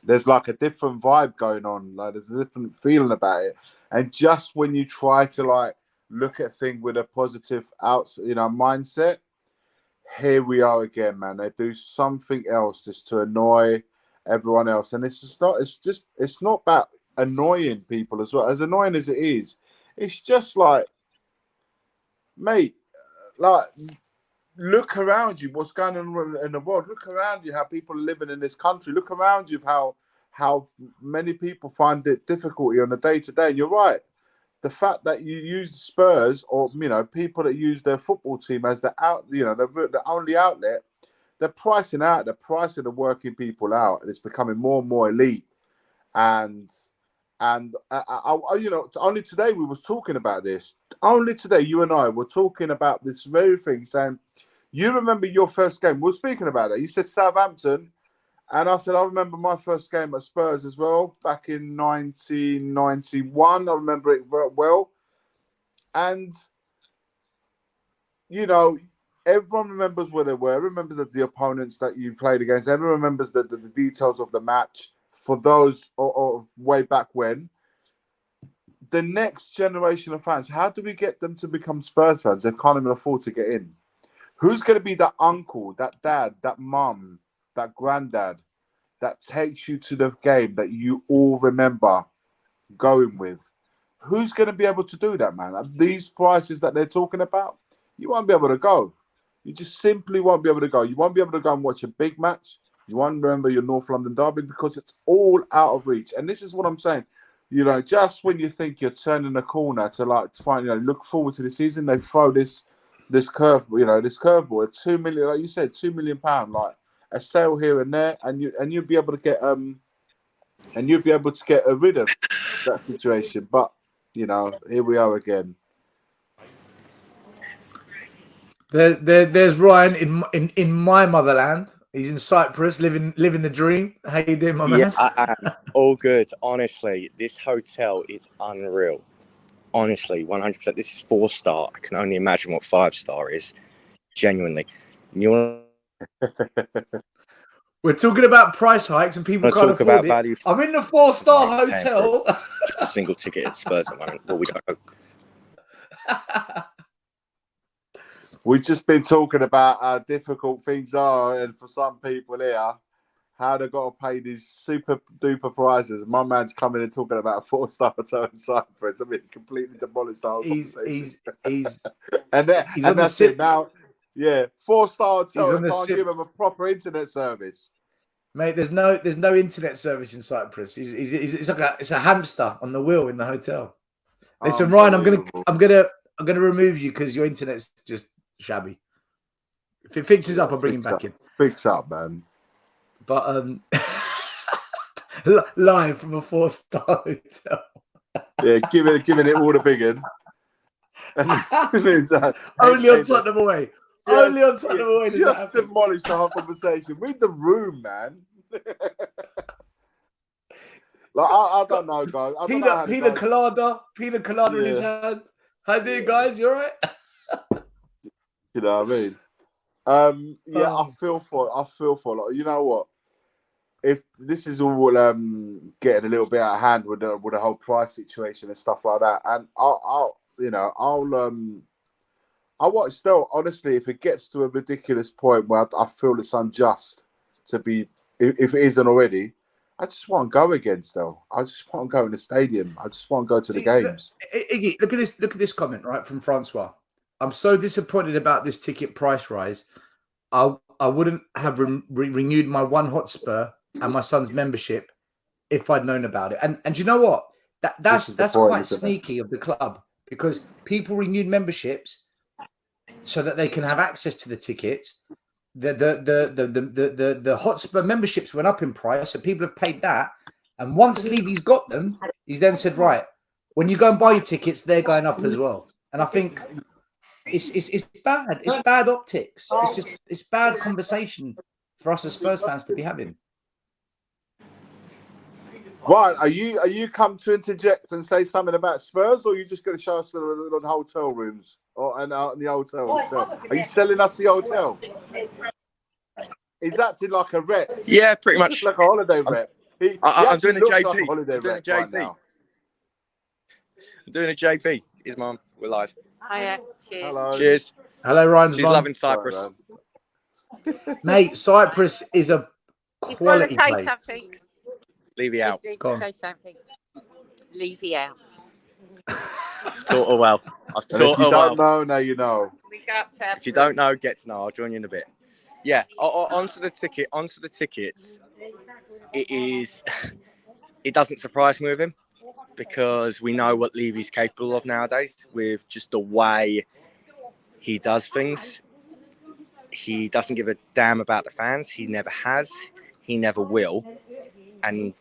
there's like a different vibe going on. Like, there's a different feeling about it. And just when you try to like look at things with a positive mindset, here we are again, man. They do something else just to annoy everyone else. And it's not about annoying people as well. As annoying as it is, it's just like, mate, like, look around you, what's going on in the world. Look around you, how people are living in this country. Look around you, how many people find it difficulty on a day-to-day. And you're right. The fact that you use Spurs, or people that use their football team as the only outlet, they're pricing the working people out, and it's becoming more and more elite. And only today we was talking about this. Only today, you and I were talking about this very thing, saying, you remember your first game? We were speaking about it. You said Southampton. And I said, I remember my first game at Spurs as well, back in 1991. I remember it very well. And, everyone remembers where they were, remembers the opponents that you played against. Everyone remembers the details of the match for those or way back when. The next generation of fans, how do we get them to become Spurs fans? They can't even afford to get in. Who's going to be that uncle, that dad, that mum, that granddad that takes you to the game that you all remember going with? Who's going to be able to do that, man? At these prices that they're talking about, you won't be able to go. You just simply won't be able to go. You won't be able to go and watch a big match. You won't remember your North London derby because it's all out of reach. And this is what I'm saying. Just when you think you're turning a corner to look forward to the season, they throw this curveball, a £2 million, like you said, £2 million, like a sale here and there, and you'll be able to get rid of that situation. But here we are again. There's Ryan in my motherland. He's in Cyprus, living the dream. How you doing, my man? Yeah, I am. All good. Honestly, this hotel is unreal. Honestly, 100%. This is 4-star. I can only imagine what 5-star is. Genuinely. We're talking about price hikes and people can't afford it. Value. I'm in the 4-star hotel. Just a single ticket at Spurs at the moment. Well, we don't know. We've just been talking about how difficult things are, and for some people here, how they've got to pay these super duper prices. My man's coming and talking about a 4-star hotel in Cyprus. I mean, completely demolished our conversation. And that's it now. Yeah, 4-star hotel. I can't give him a proper internet service. Mate, there's no internet service in Cyprus. It's a hamster on the wheel in the hotel. Listen, Ryan, I'm gonna remove you because your internet's just shabby. If it fixes up, I'll bring him back in. Fix up, man. But live from a 4-star hotel. Yeah, giving it all the big one. Only on Tottenham away. Only on Tottenham away. Just demolished the whole conversation. Read the room, man. I don't know, guys. Pina colada in his hand. How do you guys? You all right? You know what I mean? I feel for it. You know what? if this is all getting a little bit out of hand with the whole price situation and stuff like that, and I watch still. Honestly, if it gets to a ridiculous point where I feel it's unjust to be, if it isn't already, I just want to go again. Still, I just want to go in the stadium. I just want to go to the games. Iggy, look at this. Look at this comment right from Francois. I'm so disappointed about this ticket price rise. I wouldn't have renewed my One Hotspur and my son's membership if I'd known about it. And you know what? That's quite sneaky of the club, because people renewed memberships so that they can have access to the tickets. The Hotspur memberships went up in price, so people have paid that. And once Levy's got them, he's then said, right, when you go and buy your tickets, they're going up as well. And I think it's bad. It's bad optics. It's bad conversation for us as Spurs fans to be having. Ryan, are you come to interject and say something about Spurs, or are you just going to show us the hotel rooms and out in the hotel itself? Are you selling us the hotel? He's acting like a rep. Yeah, pretty much like a holiday rep. I'm doing a JP. Like a holiday rep right now. I'm doing a JP. Here's Mum. We're live. Hiya. Cheers. Hello. Cheers. Hello, Ryan's She's mum. loving Cyprus. Right, mate, Cyprus is a You quality want to say place. something? Levy out. Just need Go to on. say something. Levy out. Taught her well. I've and if taught you her don't well. know, now you know. We go up to If you don't know, get to know. I'll join you in a bit. Yeah. Onto the ticket. Onto the tickets. It is. It doesn't surprise me with him, because we know what Levy's capable of nowadays with just the way he does things. He doesn't give a damn about the fans. He never has. He never will. And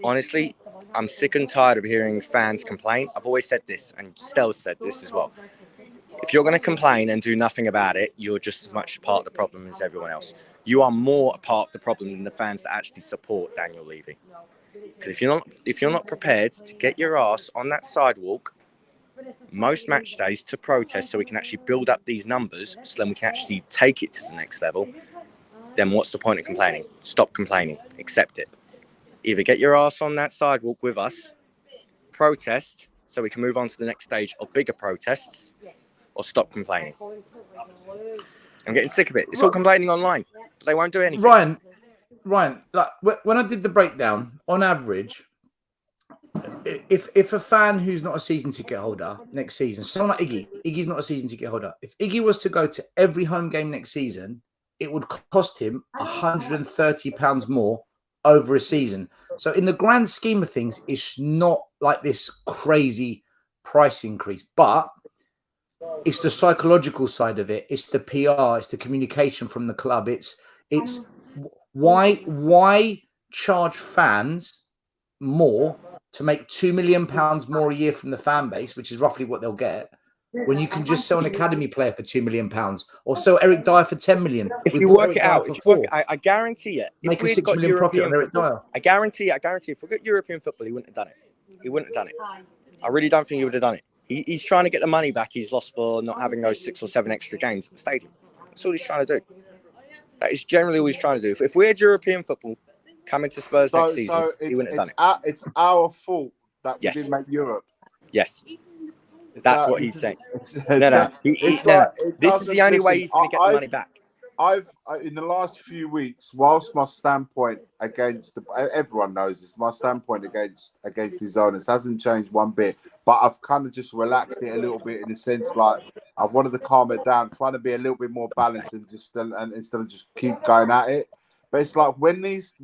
honestly, I'm sick and tired of hearing fans complain. I've always said this, and Stel's said this as well. If you're going to complain and do nothing about it, you're just as much part of the problem as everyone else. You are more a part of the problem than the fans that actually support Daniel Levy. Because if you're not prepared to get your ass on that sidewalk most match days to protest, so we can actually build up these numbers, so then we can actually take it to the next level, then what's the point of complaining? Stop complaining. Accept it. Either get your ass on that sidewalk with us, protest, so we can move on to the next stage of bigger protests, or stop complaining. I'm getting sick of it. It's all complaining online, but they won't do anything. Ryan, like when I did the breakdown, on average, if a fan who's not a season ticket holder next season, someone like Iggy's not a season ticket holder. If Iggy was to go to every home game next season, it would cost him £130 more over a season. So in the grand scheme of things, it's not like this crazy price increase, but it's the psychological side of it. It's the PR. It's the communication from the club. It's why charge fans more to make £2 million more a year from the fan base, which is roughly what they'll get, when you can just sell an academy player for £2 million or sell Eric Dyer for 10 million. If you work it out, I guarantee it. Make a £6 million profit on Eric Dyer. I guarantee. If we got European football, he wouldn't have done it. He wouldn't have done it. I really don't think he would have done it. He's trying to get the money back he's lost for not having those 6 or 7 extra games at the stadium. That's all he's trying to do. That is generally all he's trying to do. If we had European football coming to Spurs next season, he wouldn't have done it. It's our fault that we didn't make Europe. Yes. That's what he's saying. No. This is the only way he's going to get the money back. I've in the last few weeks, whilst my standpoint against everyone knows this, my standpoint against his owners hasn't changed one bit. But I've kind of just relaxed it a little bit in the sense like I wanted to calm it down, trying to be a little bit more balanced and instead of just keep going at it. But it's like when these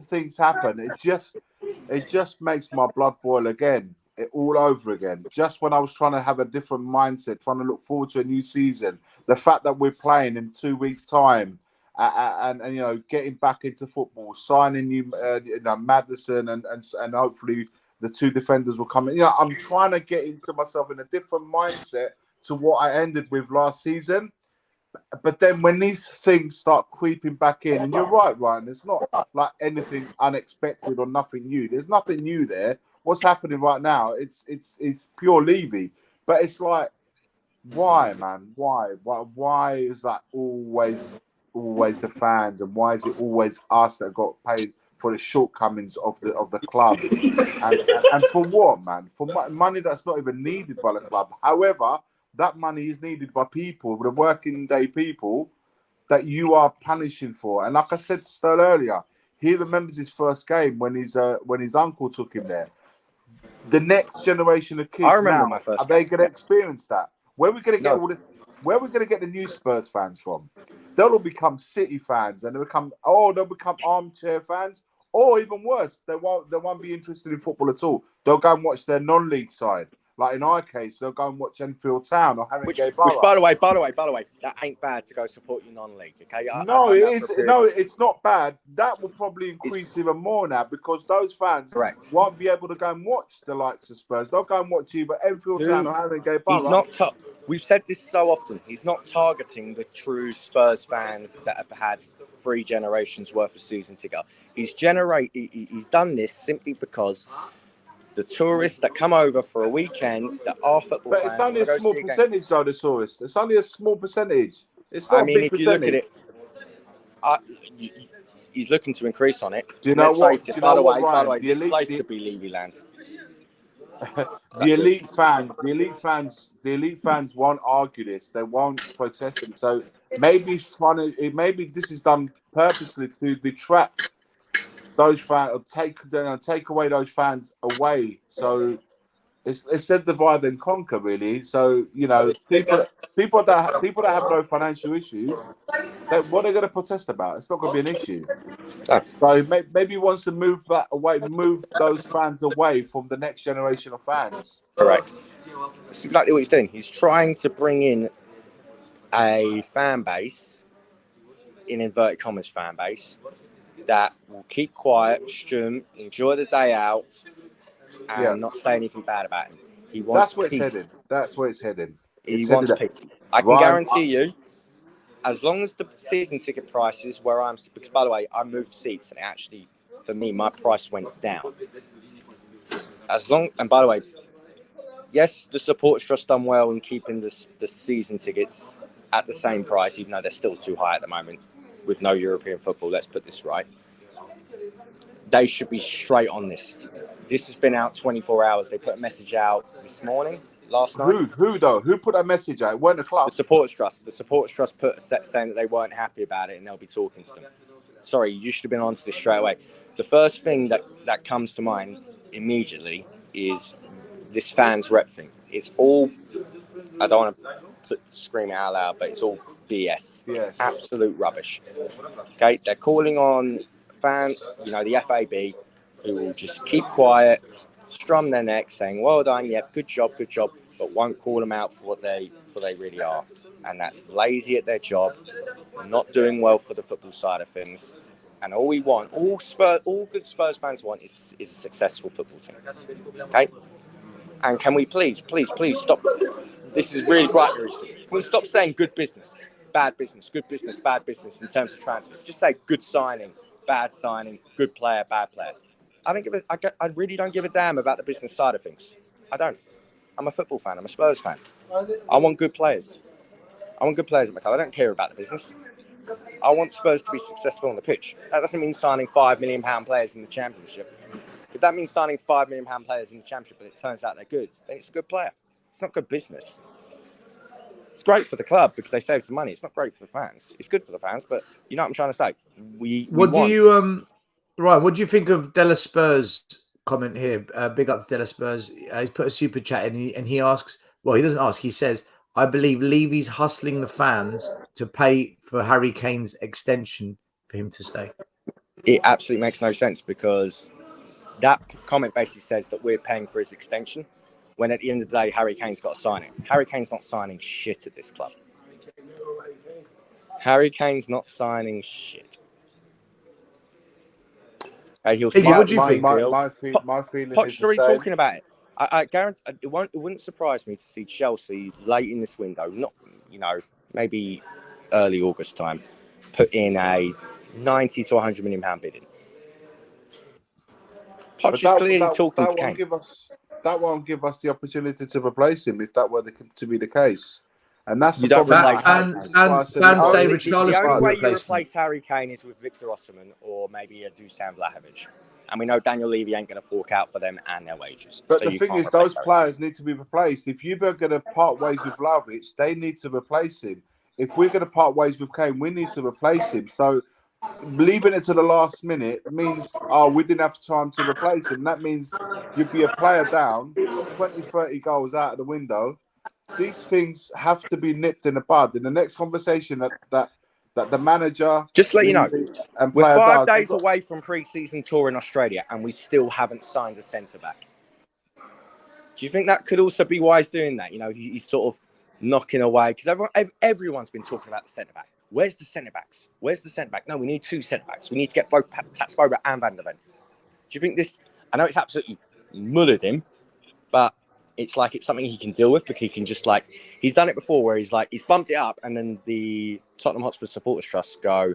things happen, it just makes my blood boil again. All over again. Just when I was trying to have a different mindset, trying to look forward to a new season, the fact that we're playing in 2 weeks' time, and you know, getting back into football, signing new, Maddison and hopefully the 2 defenders will come in. You know, I'm trying to get into myself in a different mindset to what I ended with last season. But then when these things start creeping back in, and you're right, Ryan, it's not like anything unexpected or nothing new. There's nothing new there. What's happening right now? It's pure Levy. But it's like, why, man? Why is that always always the fans, and why is it always us that got paid for the shortcomings of the club? And for what, man? For money that's not even needed by the club. However, that money is needed by people, the working day people that you are punishing for. And like I said still earlier, he remembers his first game when his uncle took him there. The next generation of kids I remember now, my first are they game. going to experience that? Where are we going to get No. where are we going to get the new Spurs fans from? They'll all become City fans, and they'll become armchair fans, or even worse, they won't be interested in football at all. They'll go and watch their non-league side. Like in our case, they'll go and watch Enfield Town or Harry Kane. Which, by the way, that ain't bad to go support your non-league. Okay, No, it is. No, it's not bad. That will probably increase even more now because those fans Correct. won't be able to go and watch the likes of Spurs. They'll go and watch either Enfield Town or Harry Kane. He's not. We've said this so often. He's not targeting the true Spurs fans that have had 3 generations worth of season ticket. He's done this simply because the tourists that come over for a weekend that are football But fans. it's only a small percentage, though, the tourists. It's only a small percentage. It's not a big if you look at percentage. it, he's looking to increase on it. Do you know what? By the way, this place could be Levy land. The elite fans won't argue this. They won't protest them. So maybe maybe this is done purposely to detract those fans, or take away those fans away. So it's a divide and conquer, really. So people that have no financial issues, what are they going to protest about? It's not going to be an issue. No. So maybe he wants to move those fans away from the next generation of fans. Correct. That's exactly what he's doing. He's trying to bring in a fan base, in inverted commas, fan base, that will keep quiet, enjoy the day out, and not say anything bad about him. He wants That's where peace. it's headed. That's where it's heading. He wants peace. I can guarantee you, as long as the season ticket prices where I'm, because by the way, I moved seats and actually, for me, my price went down. And by the way, yes, the supporters trust done well in keeping the season tickets at the same price, even though they're still too high at the moment with no European football. Let's put this right. They should be straight on this. This has been out 24 hours. They put a message out last night. Who though? Who put that message out? It weren't the club. The supporters trust. The supporters trust put a set saying that they weren't happy about it and they'll be talking to them. Sorry, you should have been onto this straight away. The first thing that comes to mind immediately is this fans rep thing. It's all, I don't want to scream it out loud, but it's all BS. Yes. It's absolute rubbish. Okay, they're calling on the FAB, who will just keep quiet, strum their neck, saying, well done, yep, good job, but won't call them out for what they really are. And that's lazy at their job, not doing well for the football side of things. And all good Spurs fans want is a successful football team. Okay? And can we please stop? This is really bright. Can we stop saying good business, bad business, good business, bad business in terms of transfers? Just say good signing, bad signing, good player, bad player. I really don't give a damn about the business side of things. I don't. I'm a football fan. I'm a Spurs fan. I want good players. I want good players at my club. I don't care about the business. I want Spurs to be successful on the pitch. That doesn't mean signing £5 million players in the Championship. If that means signing £5 million players in the Championship and it turns out they're good, then it's a good player. It's not good business. It's great for the club because they save some money. It's not great for the fans. It's good for the fans, but you know what I'm trying to say. What do you think of Della Spurs' comment here? Big up to Della Spurs. He's put a super chat in and he asks, well, he doesn't ask, he says, I believe Levy's hustling the fans to pay for Harry Kane's extension for him to stay. It absolutely makes no sense because that comment basically says that we're paying for his extension when at the end of the day, Harry Kane's got to sign it. Harry Kane's not signing shit at this club. Harry Kane's not signing shit. He'll what do you think? My feeling Poch's is the already same. talking about it. I guarantee it wouldn't surprise me to see Chelsea late in this window, not maybe early August time, put in a 90 to 100 million pound bid in. Poch is clearly talking to Kane. That won't give us the opportunity to replace him if that were to be the case. And that's You the don't problem. replace Fans, Harry Kane. fans, fans say The Richarlison only will way replace you him. replace Harry Kane is with Victor Osimhen or maybe a Dusan Vlahovic. And we know Daniel Levy ain't going to fork out for them and their wages. But So the you thing can't is, replace those Harry players need to be replaced. If you're going to part ways with Vlahovic, they need to replace him. If we're going to part ways with Kane, we need to replace him. So leaving it to the last minute means, we didn't have time to replace him. That means you'd be a player down, 20, 30 goals out of the window. These things have to be nipped in the bud. In the next conversation that the manager, Just to let you know, and we're player 5 does, days away from pre-season tour in Australia and we still haven't signed a centre-back. Do you think that could also be why he's doing that? You know, he's sort of knocking away because everyone's been talking about the centre-back. Where's the centre-backs? Where's the centre-back? No, we need 2 centre-backs. We need to get both Tatspoba and Van der Ven. Do you think this... I know it's absolutely mullered him, but it's like it's something he can deal with because he can just like... He's done it before where he's bumped it up and then the Tottenham Hotspur Supporters Trust go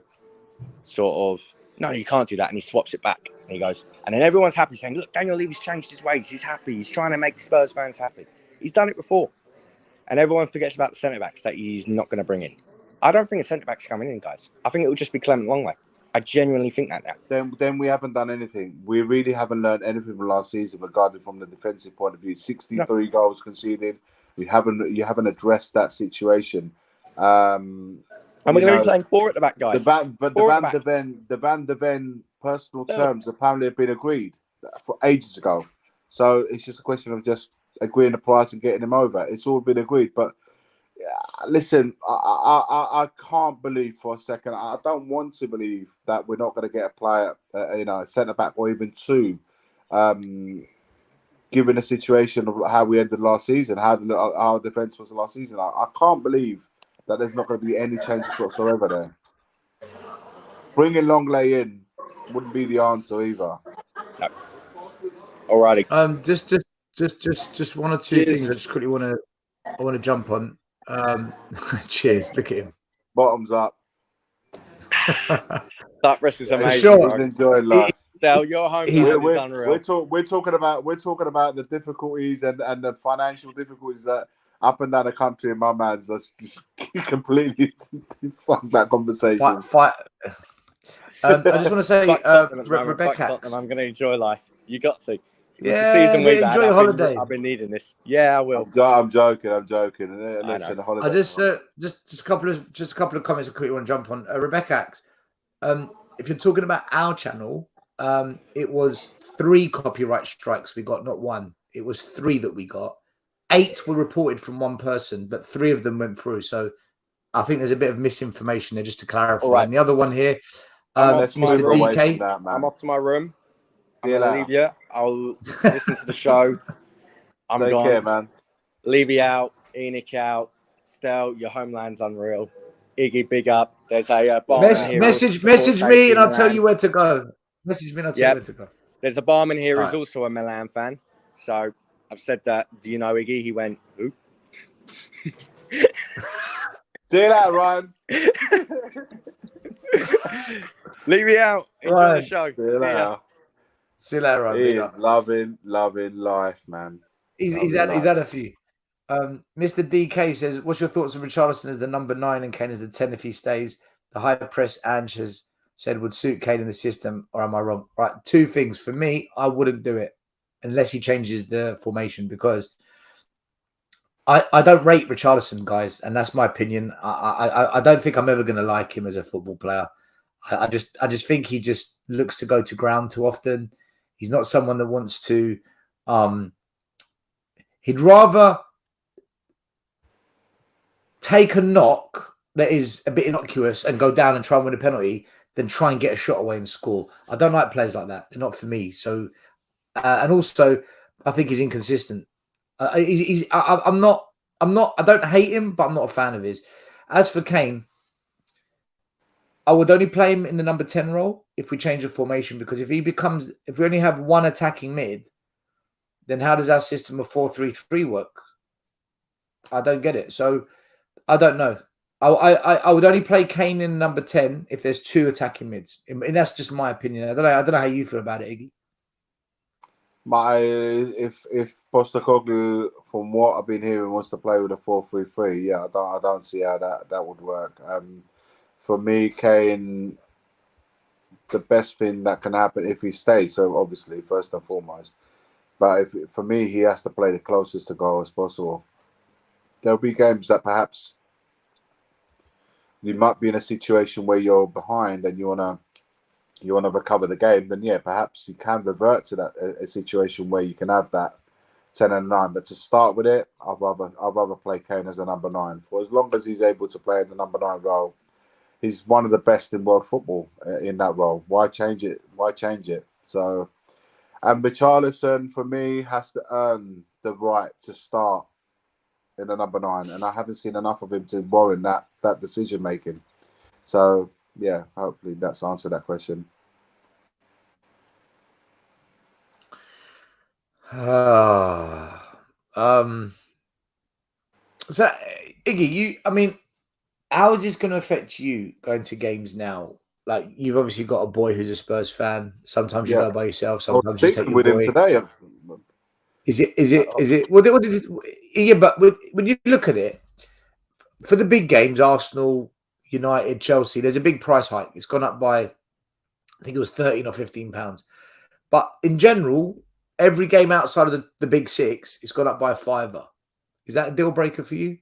sort of, no, you can't do that. And he swaps it back and he goes, and then everyone's happy saying, look, Daniel Levy's changed his ways. He's happy. He's trying to make Spurs fans happy. He's done it before. And everyone forgets about the centre-backs that he's not going to bring in. I don't think a centre-back's coming in, guys. I think it will just be Clement Longley. I genuinely think that now. Then we haven't done anything. We really haven't learned anything from last season regarding from the defensive point of view. 63 goals conceded. You haven't addressed that situation. And we're going to be playing 4 at the back, guys. The Van der Ven personal terms apparently have been agreed for ages ago. So it's just a question of just agreeing the price and getting him over. It's all been agreed. But listen, I can't believe for a second. I don't want to believe that we're not going to get a player, a centre back or even 2. Given the situation of how we ended last season, how our defence was last season, I can't believe that there's not going to be any changes whatsoever there. Bringing Longley in wouldn't be the answer either. No. Alrighty. Just one or two things I just quickly want to jump on. Cheers. Look at him. Bottoms up. Cyprus is amazing. Sure. He's enjoying life. Del, your home is unreal. We're talking about the difficulties and the financial difficulties that up and down the country, and my man's just completely fuck that conversation. I just want to say, Rebecca, I'm going to enjoy life. You got to. Enjoy your holiday. I've been needing this. Yeah, I will. I'm joking. Listen, the holiday. Just a couple of comments I quickly want to jump on. Rebecca, if you're talking about our channel, it was 3 copyright strikes we got, not 1. It was 3 that we got. 8 were reported from 1 person, but 3 of them went through. So I think there's a bit of misinformation there, just to clarify. Right. And the other one here, Mr. DK. I'm off to my room. I'm going to leave you. I'll listen to the show. I'm Take gone. care, man. Levy out. Enoch out. Stel, your homeland's unreal. Iggy, big up. There's a barman here. Message me and I'll tell you where to go. Message me and I'll tell you where to go. There's a barman here who's also a Milan fan. So I've said that. Do you know Iggy? He went, who? See you later, Ryan. Leave me out. Enjoy the show. See you later, Ryan. He is loving life, man. He's had a few. Mr. DK says, what's your thoughts on Richarlison as the number 9 and Kane as the 10 if he stays? The high press Ange has said would suit Kane in the system, or am I wrong? Right, 2 things. For me, I wouldn't do it unless he changes the formation, because I don't rate Richarlison, guys, and that's my opinion. I don't think I'm ever going to like him as a football player. I just think he just looks to go to ground too often. He's not someone that wants to. He'd rather take a knock that is a bit innocuous and go down and try and win a penalty than try and get a shot away and score. I don't like players like that. They're not for me. So, and also, I think he's inconsistent. I don't hate him, but I'm not a fan of his. As for Kane, I would only play him in the number 10 role if we change the formation, because if we only have 1 attacking mid, then how does our system of 4-3-3 work? I don't get it. So I don't know. I would only play Kane in number 10 if there's 2 attacking mids. And that's just my opinion. I don't know how you feel about it, Iggy. If Postecoglou, from what I've been hearing, wants to play with a 4-3-3, yeah, I don't see how that would work. For me, Kane, the best thing that can happen if he stays. So obviously, first and foremost, but for me, he has to play the closest to goal as possible. There'll be games that perhaps you might be in a situation where you're behind and you wanna recover the game. Then yeah, perhaps you can revert to that a situation where you can have that 10 and 9. But to start with it, I'd rather play Kane as a number 9 for as long as he's able to play in the number 9 role. He's one of the best in world football in that role. Why change it? Why change it? So, and Richarlison for me has to earn the right to start in the number 9, and I haven't seen enough of him to warrant that decision making. So yeah, hopefully that's answered that question. So Iggy, how is this going to affect you going to games now? Like, you've obviously got a boy who's a Spurs fan. Sometimes you Yeah. go by yourself. I was Sometimes you take speaking your with him boy. today. Is it? Yeah, but when you look at it, for the big games, Arsenal, United, Chelsea, there's a big price hike. It's gone up by, I think it was £13 or £15. But in general, every game outside of the big six, it's gone up by £5. Is that a deal breaker for you?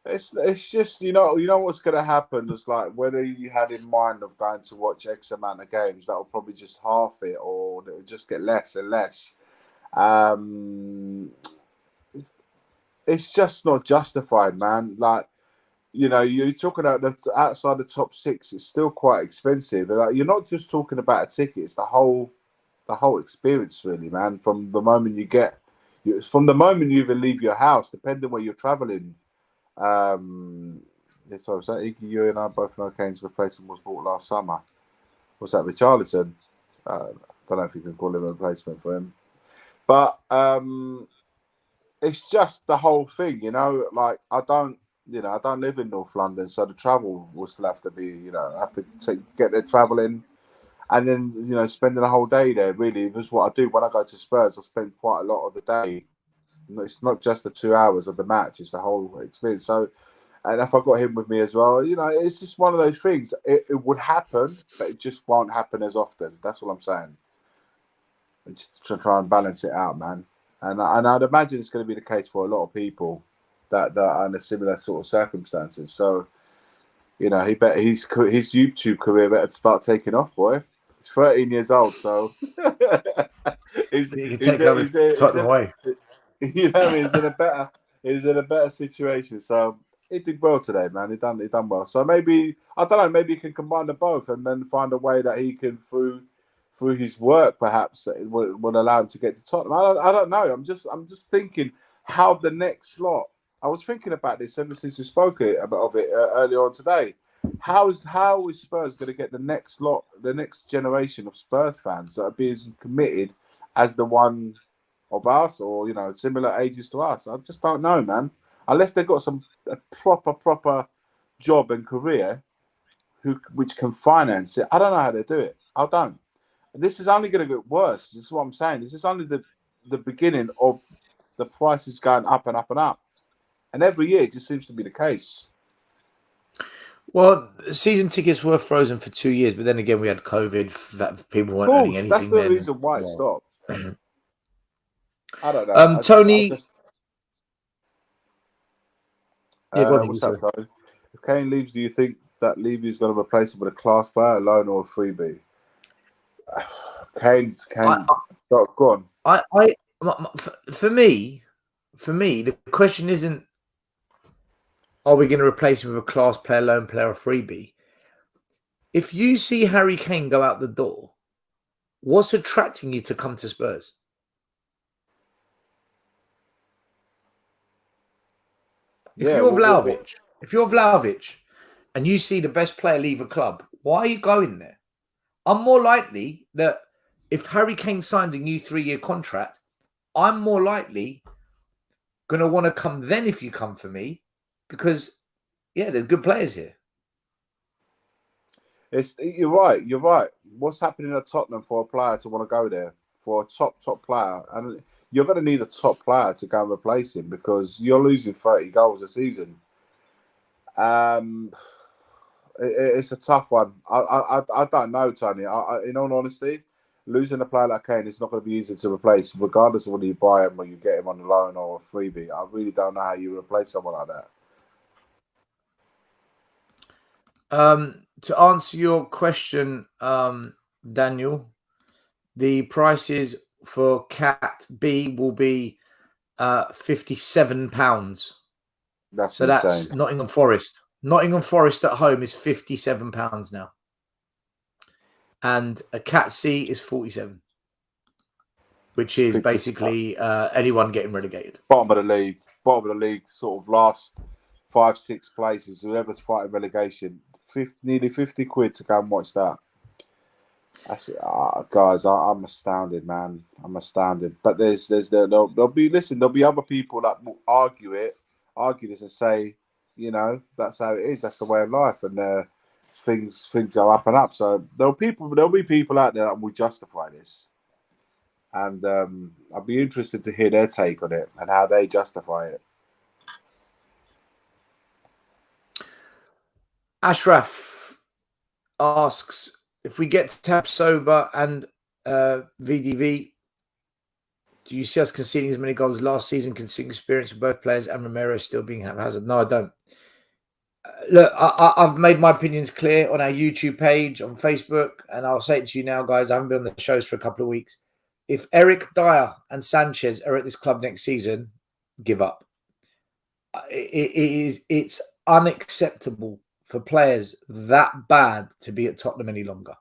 It's just you know what's going to happen is like whether you had in mind of going to watch X amount of games, that will probably just half it, or it will just get less and less. It's just not justified, man. Like, you're talking about outside the top 6, it's still quite expensive. Like, you're not just talking about a ticket; it's the whole experience, really, man. From the moment from the moment you even leave your house, depending where you're traveling. So Iggy, you and I both know Kane's replacement was bought last summer. Was that Richarlison? Don't know if you can call him a replacement for him, but it's just the whole thing, Like, I don't live in North London, so the travel will still have to be, I have to get there traveling, and then spending a whole day there. Really, that's what I do when I go to Spurs. I spend quite a lot of the day. It's not just the 2 hours of the match; it's the whole experience. So, and if I got him with me as well, it's just one of those things. It would happen, but it just won't happen as often. That's what I'm saying. Just to try and balance it out, man. And I'd imagine it's going to be the case for a lot of people that are in a similar sort of circumstances. So, he bet his YouTube career better start taking off, boy. He's 13 years old, so You can take over Tottenham away. He's in a better situation. So he did well today, man. He done well. So maybe I don't know. Maybe he can combine the both and then find a way that he can through his work, perhaps it will allow him to get to Tottenham. I don't know. I'm just thinking how the next slot. I was thinking about this ever since we spoke of it earlier on today. How is Spurs going to get the next lot, the next generation of Spurs fans that are being committed as the one of us, or similar ages to us? I just don't know, man. Unless they've got a proper job and career, which can finance it. I don't know how they do it. I don't. This is only going to get worse. This is what I'm saying. This is only the beginning of the prices going up and up and up, and every year it just seems to be the case. Well, season tickets were frozen for 2 years, but then again, we had COVID. That people weren't earning anything. That's the reason why it stopped. I don't know. Tony. What's up, Tony? If Kane leaves, do you think that Levy is going to replace him with a class player, a loan, or a freebie? Go on. For me, the question isn't, are we going to replace him with a class player, loan player, or freebie? If you see Harry Kane go out the door, what's attracting you to come to Spurs? If you're Vlahovic and you see the best player leave a club, why are you going there? I'm more likely that if Harry Kane signed a new 3-year contract, I'm more likely going to want to come then if you come for me, because, there's good players here. You're right. What's happening at Tottenham for a player to want to go there for a top player, and you're going to need a top player to go and replace him because you're losing 30 goals a season. It's a tough one. I don't know, Tony. In all honesty, losing a player like Kane is not going to be easy to replace, regardless of whether you buy him or you get him on the loan or a freebie. I really don't know how you replace someone like that. To answer your question, Daniel, the prices for Cat B will be £57. That's so insane. That's Nottingham Forest. Nottingham Forest at home is £57 now, and a Cat C is 47, which is basically anyone getting relegated. Bottom of the league, sort of last 5-6 places. Whoever's fighting relegation, nearly 50 quid to go and watch that. That's guys. I'm astounded, man. I'm astounded. But there'll be other people that will argue this and say, you know, that's how it is. That's the way of life, and things are up and up. So there'll be people out there that will justify this, and I'll be interested to hear their take on it and how they justify it. Ashraf asks, if we get Tapsoba and VDV, do you see us conceding as many goals last season, considering experience of both players and Romero still being haphazard? No, I don't. Look, I've made my opinions clear on our YouTube page, on Facebook, and I'll say it to you now, guys. I haven't been on the shows for a couple of weeks. If Eric Dyer and Sanchez are at this club next season, give up. It's unacceptable for players that bad to be at Tottenham any longer.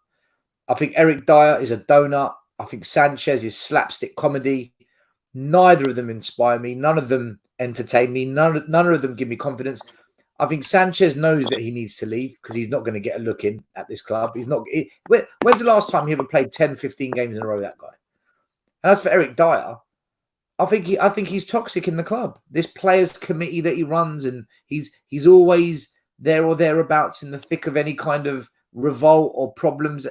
I think Eric Dyer is a donut. I think Sanchez is slapstick comedy. Neither of them inspire me. None of them entertain me. None of them give me confidence. I think Sanchez knows that he needs to leave because he's not going to get a look in at this club. He's not. When's the last time he ever played 10, 15 games in a row, that guy? And as for Eric Dyer, I think he's toxic in the club. This players committee that he runs, and he's always there or thereabouts in the thick of any kind of revolt or problems.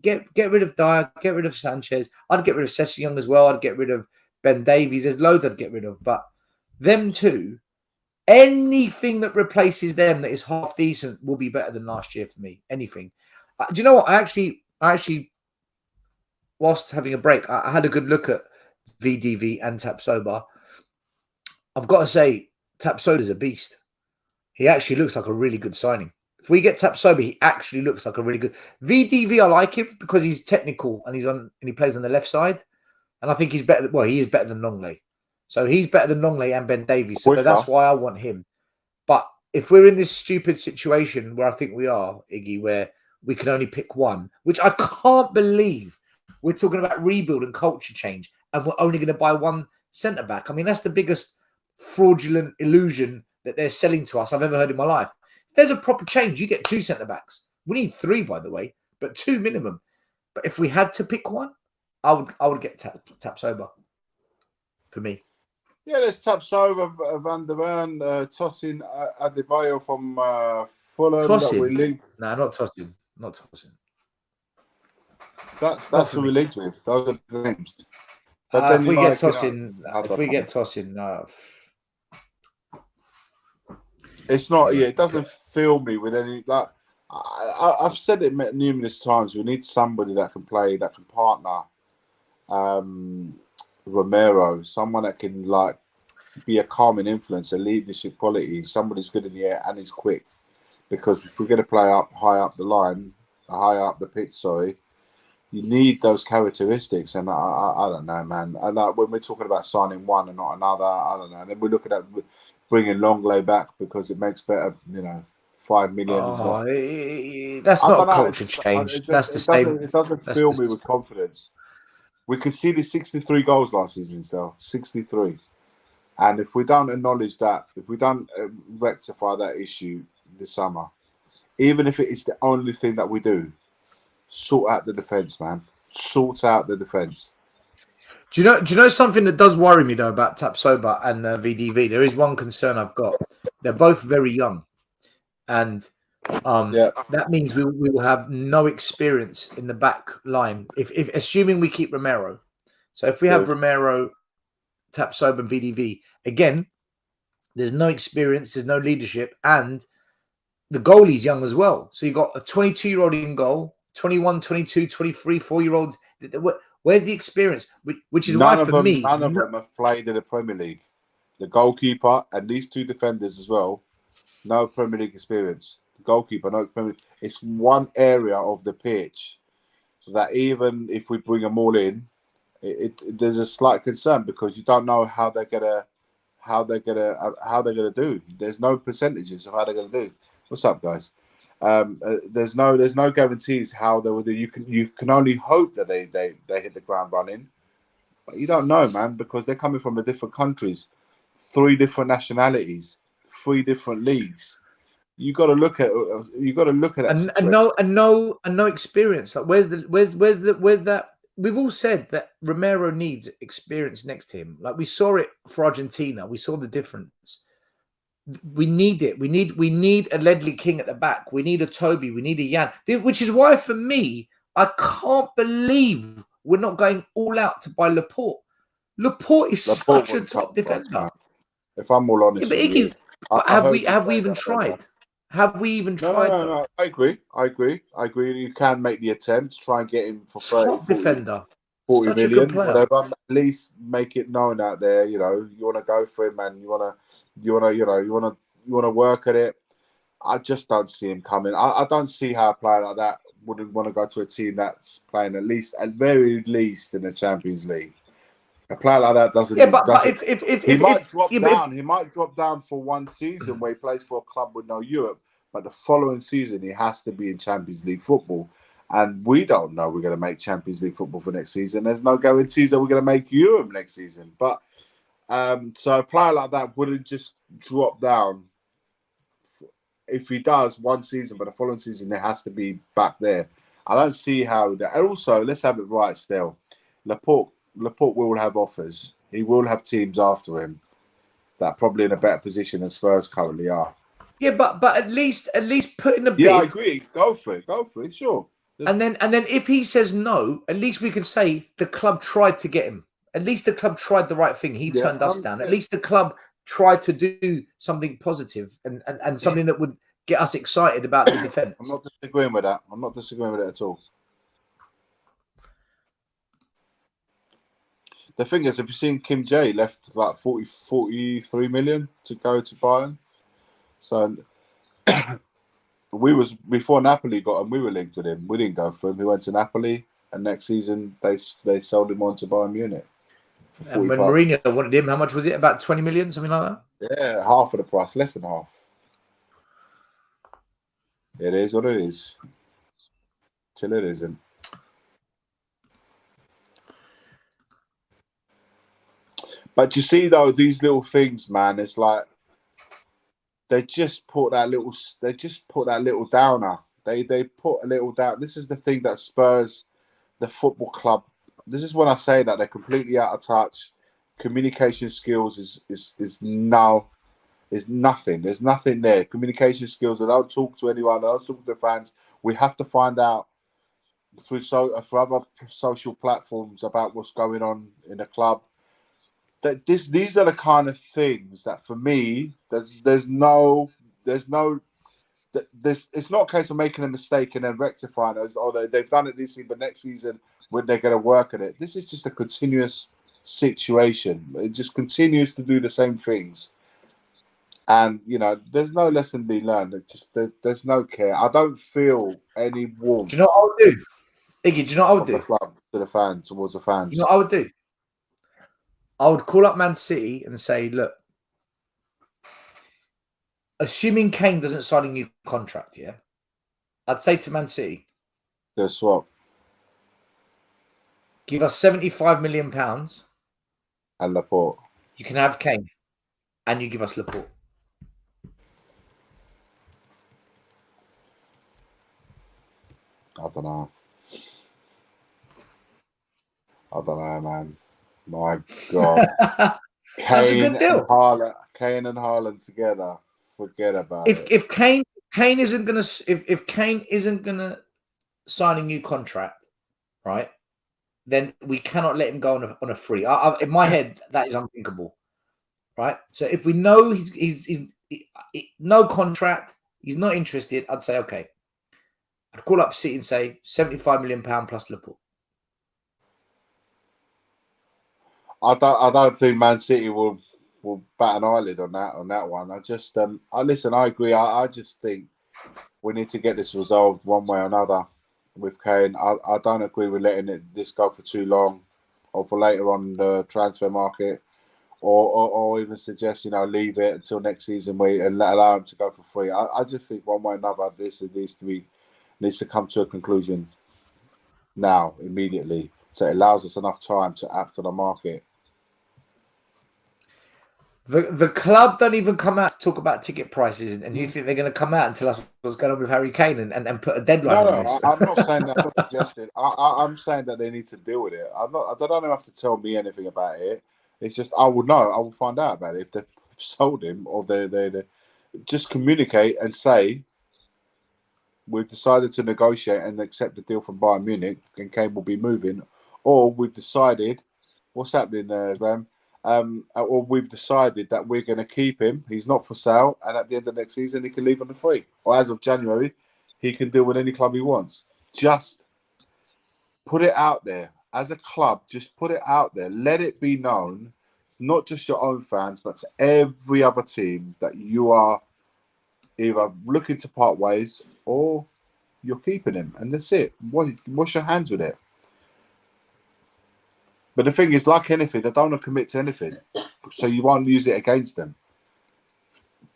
Get rid of Dyer, get rid of Sanchez. I'd get rid of Sessegnon as well. I'd get rid of Ben Davies. There's loads I'd get rid of, but them two, anything that replaces them that is half decent will be better than last year for me. Anything. Do you know what? I actually, whilst having a break, I had a good look at VDV and Tapsoba. I've got to say, Tapsoba's a beast. He actually looks like a really good signing. If we get Tapsoba, he actually looks like a really good VDV. I like him because he's technical and he plays on the left side, and I think he's better. Well, he is better than Longley, so he's better than Longley and Ben Davies. So that's why I want him. But if we're in this stupid situation where I think we are, Iggy, where we can only pick one, which I can't believe, we're talking about rebuild and culture change, and we're only going to buy one centre back. I mean, that's the biggest fraudulent illusion that they're selling to us I've ever heard in my life. There's a proper change. You get 2 centre backs. We need 3, by the way, but 2 minimum. But if we had to pick one, I would get Tapsoba for me. Yeah, there's Tapsoba, Van der Ven, Tosin Adebayo from Fulham. Tosin? No, not Tosin. Not Tosin. That's who we linked with. Those are the names. But then if we get Tosin, no. It's not. Yeah, it doesn't fill me with any. Like I've said it numerous times. We need somebody that can play, that can partner Romero. Someone that can like be a calming influence, a leadership quality. Somebody who's good in the air and is quick. Because if we're going to play high up the line, high up the pitch, you need those characteristics. And I don't know, man. And when we're talking about signing one and not another, I don't know. And then we're looking at bringing Longley back because it makes better, 5 million. That's not culture change. That's the same. It doesn't fill me with confidence. We conceded 63 goals last season, still 63. And if we don't acknowledge that, if we don't rectify that issue this summer, even if it is the only thing that we do, sort out the defence, man. Sort out the defence. Do you know something that does worry me though about Tapsoba and VDV? There is one concern I've got. They're both very young, and that means we will have no experience in the back line. If assuming we keep Romero, So if we have Good. Romero, Tapsoba, and VDV, again, there's no experience, there's no leadership, and the goalie's young as well. So you got a 22-year-old in goal, 21, 22, 23, 4-year-olds. Where's the experience? Which is why, for me, none of them have played in the Premier League. The goalkeeper and these two defenders as well, no Premier League experience. The goalkeeper, no Premier League. It's one area of the pitch that even if we bring them all in, there's a slight concern because you don't know how they're gonna do. There's no percentages of how they're gonna do. What's up, guys? There's no guarantees how they will do. You can only hope that they hit the ground running, but you don't know, man, because they're coming from different countries, 3 different nationalities, 3 different leagues. You got to look at that and no experience. Like where's that? We've all said that Romero needs experience next to him. Like we saw it for Argentina. We saw the difference. We need it. We need a Ledley King at the back. We need a Toby. We need a Jan. Which is why, for me, I can't believe we're not going all out to buy Laporte. Laporte is such a top defender. If I'm all honest, Yeah, but Iggy, have we even tried? Have we even tried? No. I agree. You can make the attempt, try and get him for 30, top 40, defender. 40 Such million, a good player. whatever. At least make it known out there. You know, you want to go for him, and you want to work at it. I just don't see him coming. I don't see how a player like that wouldn't want to go to a team that's playing at very least in the Champions League. A player like that doesn't. Yeah, but if he might drop down. He might drop down for one season where he plays for a club with no Europe, but the following season he has to be in Champions League football. And we don't know we're going to make Champions League football for next season. There's no guarantees that we're going to make Europe next season. But so a player like that wouldn't just drop down. If he does one season, but the following season it has to be back there. I don't see how that. And also, let's have it right still. Laporte will have offers. He will have teams after him that are probably in a better position than Spurs currently are. Yeah, but at least put in a bid. Yeah, I agree. Go for it. Sure. And then if he says no, at least we can say the club tried to get him. At least the club tried the right thing. He turned us down. At least the club tried to do something positive and something that would get us excited about the defence. I'm not disagreeing with that. I'm not disagreeing with it at all. The thing is, have you seen Kim Jae left like 43 million to go to Bayern? So before Napoli got him, we were linked with him. We didn't go for him. He went to Napoli, and next season they sold him on to Bayern Munich. And when Mourinho wanted him, how much was it? About 20 million, something like that? Yeah, half of the price, less than half. It is what it is. Till it isn't. But you see, though, these little things, man, it's like they just put that little downer. They put a little down. This is the thing that Spurs, the football club. This is when I say that they're completely out of touch. Communication skills is nothing. There's nothing there. Communication skills. They don't talk to anyone. They don't talk to the fans. We have to find out through other social platforms about what's going on in the club. These are the kind of things that for me, it's not a case of making a mistake and then rectifying it. Or they've done it this season, but next season when they're going to work at it. This is just a continuous situation. It just continues to do the same things. And, there's no lesson being learned. There's no care. I don't feel any warmth. Do you know what I would do? Iggy, do you know what I would do? The club to the fans, towards the fans. You know what I would do? I would call up Man City and say, look, assuming Kane doesn't sign a new contract, yeah, I'd say to Man City, guess what? Give us £75 million and Laporte. You can have Kane and you give us Laporte. I don't know, man. My God. That's a good deal. Kane and Haaland together. Forget about it. If Kane isn't gonna sign a new contract, right? then we cannot let him go on a free. In my head, that is unthinkable, right? So if we know he's no contract, he's not interested, I'd say okay. I'd call up City and say £75 million plus Liverpool. I don't think Man City will bat an eyelid on that one. I just listen. I agree. I just think we need to get this resolved one way or another with Kane. I don't agree with letting this go for too long, or for later on the transfer market, or even suggest leave it until next season and allow him to go for free. I just think one way or another this needs to come to a conclusion now, immediately, so it allows us enough time to act on the market. The club don't even come out to talk about ticket prices, and you think they're going to come out and tell us what's going on with Harry Kane and put a deadline on this? I'm not saying that. I'm not suggesting. I'm saying that they need to deal with it. They don't have to tell me anything about it. It's just I will know. I will find out about it if they've sold him or they just communicate and say we've decided to negotiate and accept the deal from Bayern Munich and Kane will be moving, or we've decided what's happening there, Graham. Or we've decided that we're going to keep him. He's not for sale, and at the end of next season, he can leave on the free. Or as of January, he can deal with any club he wants. Just put it out there. As a club, just put it out there. Let it be known, not just your own fans, but to every other team, that you are either looking to part ways or you're keeping him. And that's it. Wash your hands with it. But the thing is, like anything, they don't want to commit to anything, so you won't use it against them.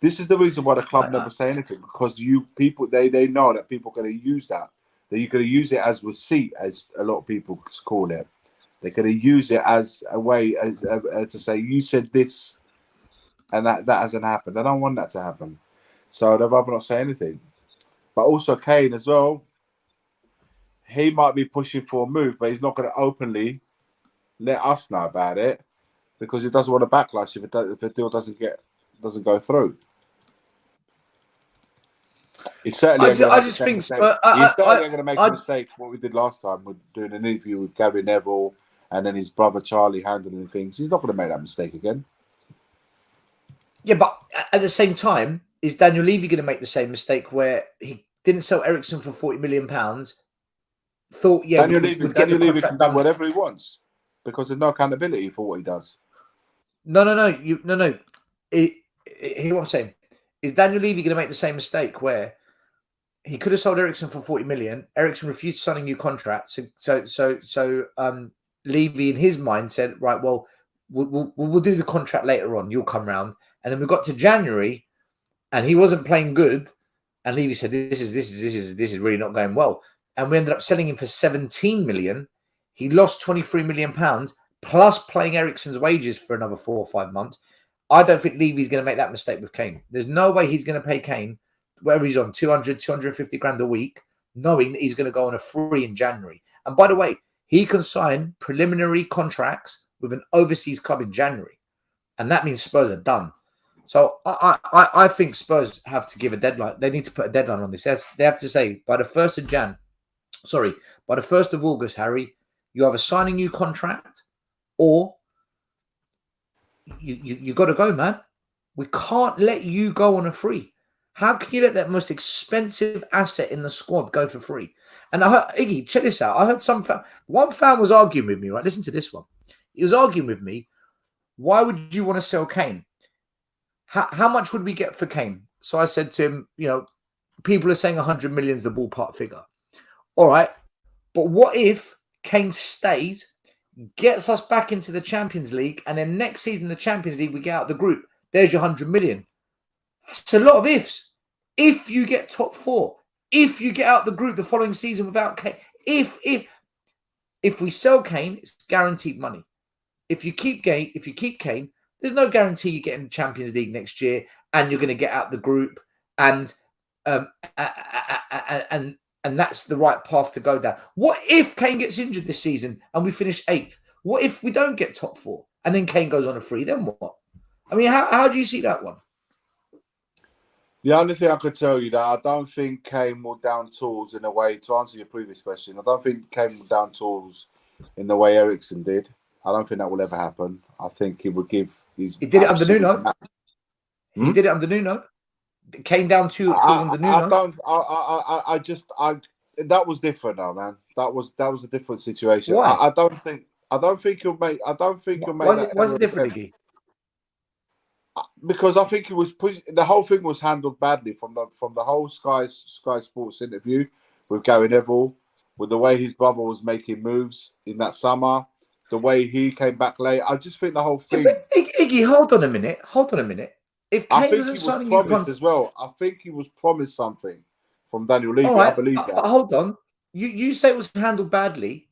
This is the reason why the club never say anything, because they know that people are going to use that. That you're going to use it as receipt, as a lot of people call it. They're going to use it as a way to say you said this, and that hasn't happened. They don't want that to happen, so they'd rather not say anything. But also Kane as well. He might be pushing for a move, but he's not going to openly let us know about it, because he doesn't want a backlash if the deal doesn't go through. He's certainly going to make a mistake. What we did last time with doing an interview with Gary Neville and then his brother Charlie handling things. He's not going to make that mistake again. Yeah, but at the same time, is Daniel Levy going to make the same mistake where he didn't sell Eriksen for £40 million? Thought, yeah, Daniel Levy can do whatever he wants, because there's no accountability for what he does. No. Hear what I'm saying? Is Daniel Levy going to make the same mistake where he could have sold Eriksen for 40 million? Eriksen refused to sign a new contract, so Levy in his mind said, right, well, we'll do the contract later on. You'll come round, and then we got to January, and he wasn't playing good, and Levy said, this is really not going well, and we ended up selling him for 17 million. He lost 23 million pounds plus paying Eriksen's wages for another 4 or 5 months. I don't think Levy's going to make that mistake with Kane. There's no way he's going to pay Kane, whatever he's on, 250 grand a week, knowing that he's going to go on a free in January. And by the way, he can sign preliminary contracts with an overseas club in January. And that means Spurs are done. So I think Spurs have to give a deadline. They need to put a deadline on this. They have to say by the 1st of August, Harry, you either sign a new contract or you got to go, man. We can't let you go on a free. How can you let that most expensive asset in the squad go for free? And I heard, Iggy, check this out. I heard one fan was arguing with me, right? Listen to this one. He was arguing with me. Why would you want to sell Kane? How much would we get for Kane? So I said to him, people are saying 100 million is the ballpark figure. All right. But what if Kane stays, gets us back into the Champions League, and then next season, the Champions League, we get out of the group? There's your 100 million. That's a lot of ifs. If you get top 4, if you get out the group the following season without Kane, if we sell Kane, it's guaranteed money. If you keep Kane, there's no guarantee you get in the Champions League next year and you're going to get out the group, and that's the right path to go down. What if Kane gets injured this season and we finish 8th? What if we don't get top 4 and then Kane goes on a free? Then what? I mean, how do you see that one? The only thing I could tell you that I don't think Kane will down tools in a way, to answer your previous question. I don't think Kane will down tools in the way Ericsson did. I don't think that will ever happen. I think he would give his. He did it under Nuno. He did it under Nuno. It came down to under Nuno. That was different now, man. That was a different situation. Why? I don't think he'll make. I don't think he'll make. Why's it different, Iggy? Because I think it was the whole thing was handled badly from the whole Sky Sports interview with Gary Neville, with the way his brother was making moves in that summer, the way he came back late. I just think the whole thing. Yeah, Iggy, hold on a minute. If Kane I think doesn't he sign was a new promised as well. I think he was promised something from Daniel Levy. Right, I believe that. But hold on. You say it was handled badly.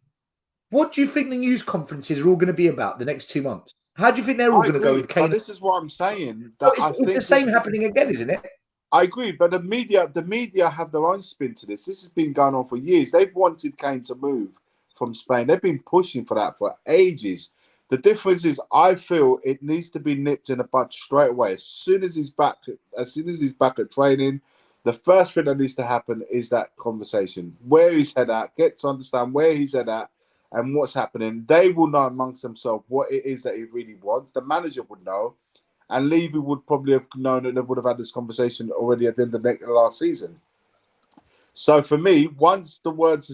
What do you think the news conferences are all going to be about the next 2 months? How do you think they're all going to go with Kane? This is what I'm saying. It's the same happening again, isn't it? I agree, but the media have their own spin to this. This has been going on for years. They've wanted Kane to move from Spain. They've been pushing for that for ages. The difference is, I feel it needs to be nipped in the bud straight away. As soon as he's back at training, the first thing that needs to happen is that conversation. Where he's head at, get to understand where he's head at and what's happening. They will know amongst themselves what it is that he really wants. The manager would know. And Levy would probably have known that they would have had this conversation already at the end of the last season. So for me, once the words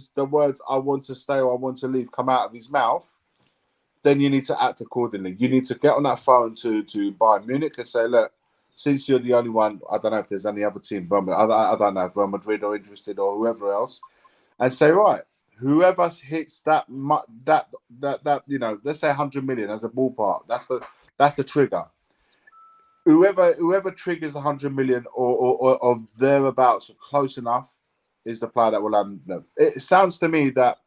"I want to stay" or "I want to leave" come out of his mouth, then you need to act accordingly. You need to get on that phone to Bayern Munich and say, "Look, since you're the only one, I don't know if there's any other team, I don't know if Real Madrid are interested or whoever else," and say, "Right, whoever hits that let's say 100 million as a ballpark, that's the trigger." Whoever triggers 100 million or thereabouts, close enough, is the player that will have them. It sounds to me that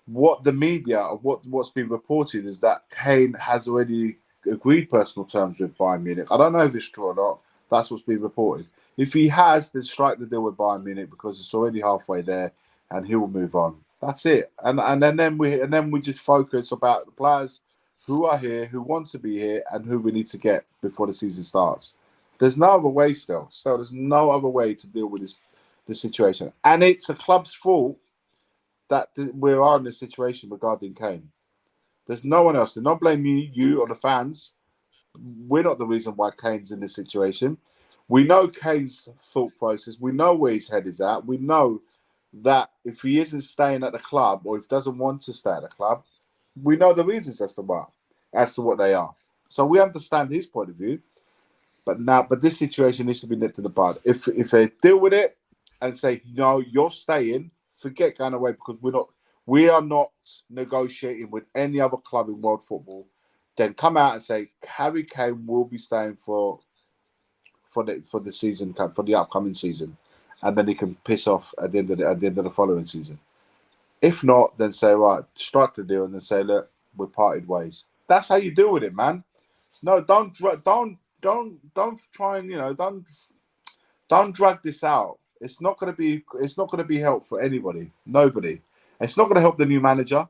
what the media, what's been reported, is that Kane has already agreed personal terms with Bayern Munich. I don't know if it's true or not. That's what's been reported. If he has, then strike the deal with Bayern Munich because it's already halfway there, and he will move on. That's it. And then we just focus about the players who are here, who want to be here, and who we need to get before the season starts. There's no other way still. There's no other way to deal with this situation. And it's the club's fault that we are in this situation regarding Kane. There's no one else. Do not blame me, you, or the fans. We're not the reason why Kane's in this situation. We know Kane's thought process. We know where his head is at. We know that if he isn't staying at the club or if he doesn't want to stay at the club, we know the reasons as to what they are. So we understand his point of view. But this situation needs to be nipped in the bud. If they deal with it and say, no, you're staying, forget going away, because we are not negotiating with any other club in world football, then come out and say Harry Kane will be staying for the season, for the upcoming season, and then he can piss off at the end of the following season. If not, then say, right, strike the deal and then say, look, we're parted ways. That's how you deal with it, man. No, don't try and don't drag this out. It's not going to be help for anybody, nobody. It's not going to help the new manager.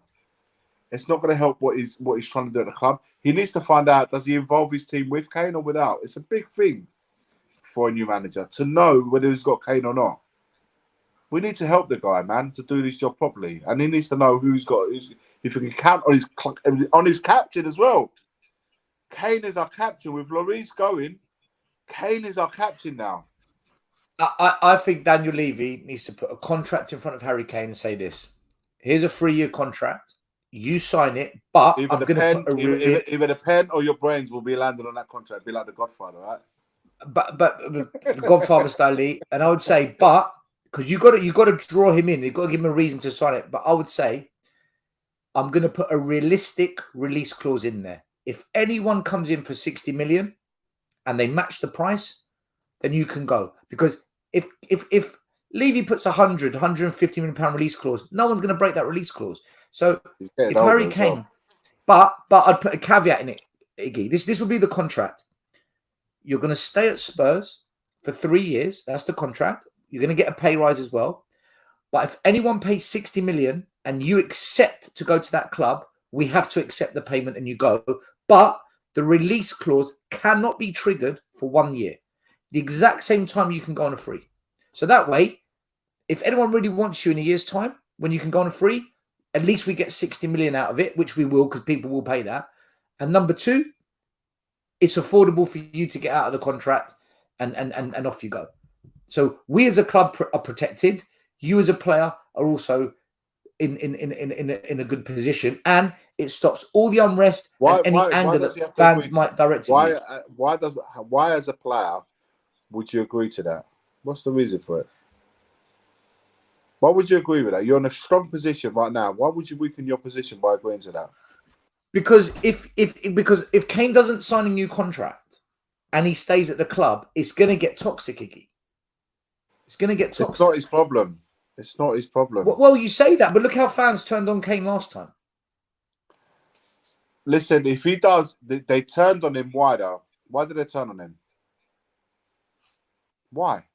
It's not going to help what he's trying to do at the club. He needs to find out, does he involve his team with Kane or without? It's a big thing for a new manager to know whether he's got Kane or not. We need to help the guy, man, to do this job properly, and he needs to know if he can count on his captain as well. Kane is our captain. With Lloris going, Kane is our captain now. I think Daniel Levy needs to put a contract in front of Harry Kane and say this: here's a 3-year contract. You sign it, but either the pen or your brains will be landed on that contract. Be like the Godfather, right? But Godfather style, and I would say, but because you got to draw him in, you've got to give him a reason to sign it. But I would say, I'm going to put a realistic release clause in there. If anyone comes in for 60 million and they match the price, then you can go. Because if Levy puts 150 million pound release clause, no one's going to break that release clause. So if Harry Kane, but I'd put a caveat in it, Iggy. This would be the contract. You're going to stay at Spurs for 3 years. That's the contract. You're going to get a pay rise as well. But if anyone pays 60 million and you accept to go to that club, we have to accept the payment and you go. But the release clause cannot be triggered for 1 year. The exact same time you can go on a free. So that way, if anyone really wants you in a year's time, when you can go on a free, at least we get 60 million out of it, which we will because people will pay that. And number two, it's affordable for you to get out of the contract and off you go. So we as a club are protected. You as a player are also in a good position, and it stops all the unrest and any anger that fans might direct to you. Why as a player would you agree to that? What's the reason for it? Why would you agree with that? You're in a strong position right now. Why would you weaken your position by agreeing to that? Because if Kane doesn't sign a new contract and he stays at the club, it's going to get toxic, Iggy. It's going to get toxic. It's not his problem. It's not his problem. Well, you say that, but look how fans turned on Kane last time. Listen, if he does, they turned on him wider. Why did they turn on him? Why?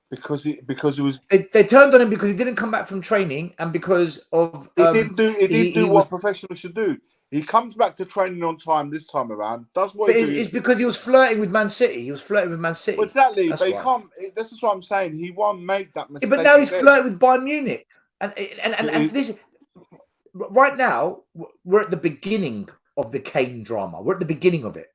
Because he was. They turned on him because he didn't come back from training, and because of he didn't do what professionals should do. He comes back to training on time this time around. Does what he it's because he was flirting with Man City. He was flirting with Man City. Well, exactly, but he can't. This is what I'm saying. He won't make that mistake. Yeah, but now he's flirting with Bayern Munich, and this right now we're at the beginning of the Kane drama. We're at the beginning of it.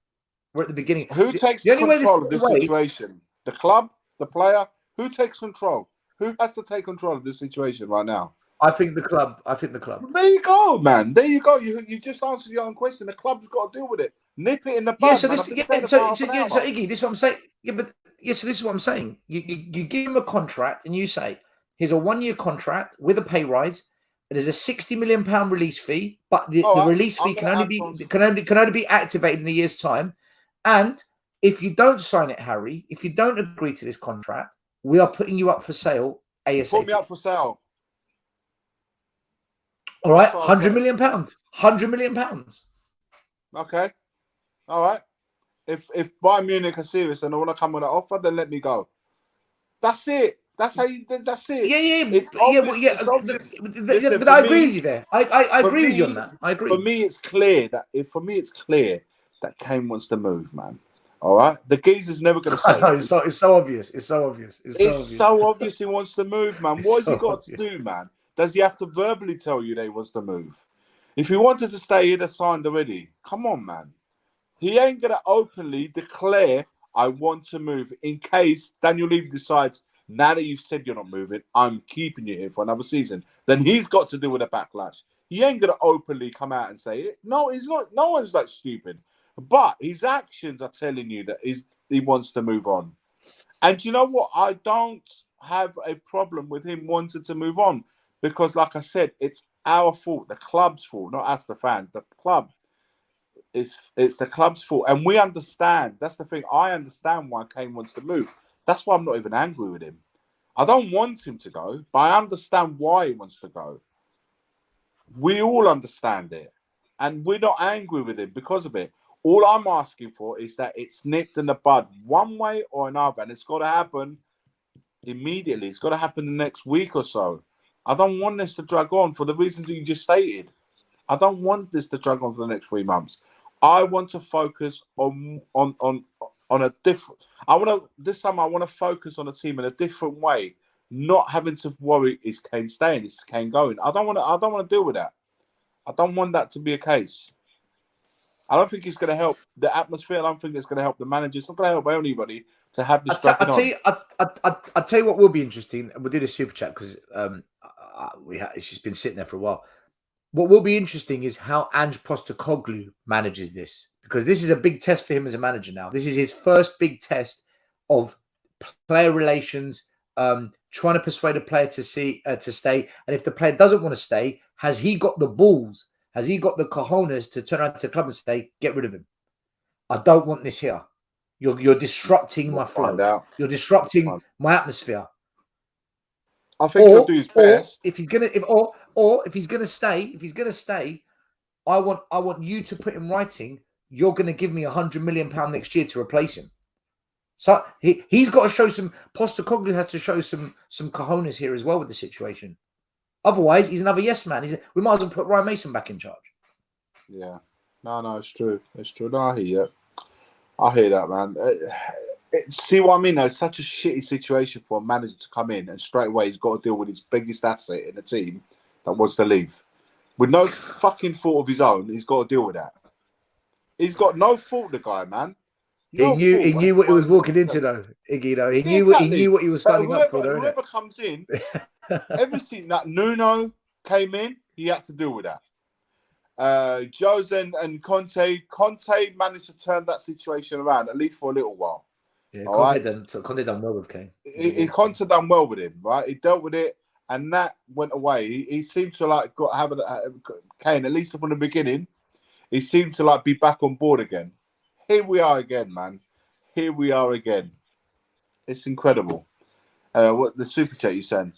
We're at the beginning. Who takes control of this situation? The club, the player. Who takes control? Who has to take control of this situation right now? I think the club. There you go, man. There you go. You just answered your own question. The club's got to deal with it. Nip it in the bud. Yeah. So Iggy, this is what I'm saying. So this is what I'm saying. You give him a contract and you say, here's a 1-year contract with a pay rise. There's a £60 million release fee, but the release fee can only be activated in a year's time. And if you don't sign it, Harry, if you don't agree to this contract, we are putting you up for sale ASAP. Put me up for sale. All right, £100 million. £100 million. Okay. All right. If Bayern Munich are serious and they want to come with an offer, then let me go. That's it. That's how you. That's it. Listen, but I agree with you there. I agree with you on that. I agree. For me, it's clear that Kane wants to move, man. All right, the geezer's never going to say. It's so obvious. It's so obvious he wants to move, man. What has he got to do, man? Does he have to verbally tell you that he wants to move? If he wanted to stay, he'd have signed already. Come on, man. He ain't going to openly declare, I want to move, in case Daniel Levy decides, now that you've said you're not moving, I'm keeping you here for another season. Then he's got to deal with a backlash. He ain't going to openly come out and say it. No, he's not. No one's that stupid. But his actions are telling you that he wants to move on. And you know what? I don't have a problem with him wanting to move on. Because, like I said, it's our fault, the club's fault, not us, the fans. The club, it's the club's fault. And we understand. That's the thing. I understand why Kane wants to move. That's why I'm not even angry with him. I don't want him to go, but I understand why he wants to go. We all understand it. And we're not angry with him because of it. All I'm asking for is that it's nipped in the bud one way or another. And it's got to happen immediately. It's got to happen the next week or so. I don't want this to drag on for the reasons that you just stated. I don't want this to drag on for the next 3 months. I want to focus on a different. This time I want to focus on a team in a different way, not having to worry, is Kane staying, is Kane going. I don't want to deal with that. I don't want that to be a case. I don't think it's going to help the atmosphere. I don't think it's going to help the manager. It's not going to help anybody to have this dragging on. I'll tell you what will be interesting, and we'll do the super chat because it's just been sitting there for a while. What will be interesting is how Ange Postecoglou manages this, because this is a big test for him as a manager now. This is his first big test of player relations, trying to persuade a player to stay. And if the player doesn't want to stay, has he got the balls? Has he got the cojones to turn around to the club and say, get rid of him? I don't want this here. You're disrupting my flow. You're disrupting my atmosphere. I think he'll do his best. If he's gonna stay, I want you to put in writing, you're gonna give me £100 million next year to replace him. So he's got to show some. Postecoglou has to show some cojones here as well with the situation. Otherwise, he's another yes man. We might as well put Ryan Mason back in charge. Yeah, no, it's true. It's true. No, I hear that, man. See what I mean? It's such a shitty situation for a manager to come in and straight away he's got to deal with his biggest asset in the team that wants to leave. With no fucking fault of his own, he's got to deal with that. He's got no fault, the guy, man. No He fault. knew what he was walking into, though. Iggy, though. He knew what he was signing up for, though. Whoever comes in, everything that Nuno came in, he had to deal with that. Jose and Conte managed to turn that situation around, at least for a little while. Yeah, Conte done well with Kane. Conte done well with him, right? He dealt with it, and that went away. He seemed to like Kane, at least from the beginning. He seemed to like be back on board again. Here we are again, man. Here we are again. It's incredible. What the super chat you sent?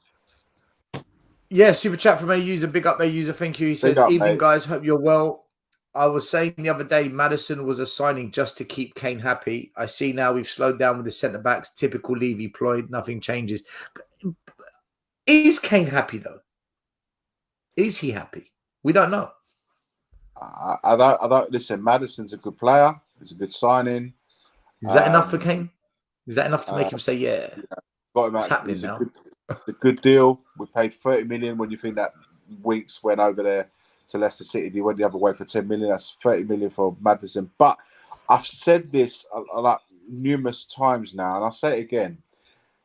Yeah, super chat from a user. Big up, a user. Thank you. He says, "Evening, mate. Guys. Hope you're well. I was saying the other day, Maddison was a signing just to keep Kane happy. I see now we've slowed down with the centre backs. Typical Levy ploy. Nothing changes. Is Kane happy though? Is he happy? We don't know. I don't listen. Madison's a good player. He's a good signing. Is that enough for Kane? Is that enough to make him say, "Yeah, got him it's out. happening now"? It's a good deal. We paid 30 million when you think that Winks went over there to Leicester City. He went the other way for 10 million. That's 30 million for Maddison. But I've said this like numerous times now, and I'll say it again.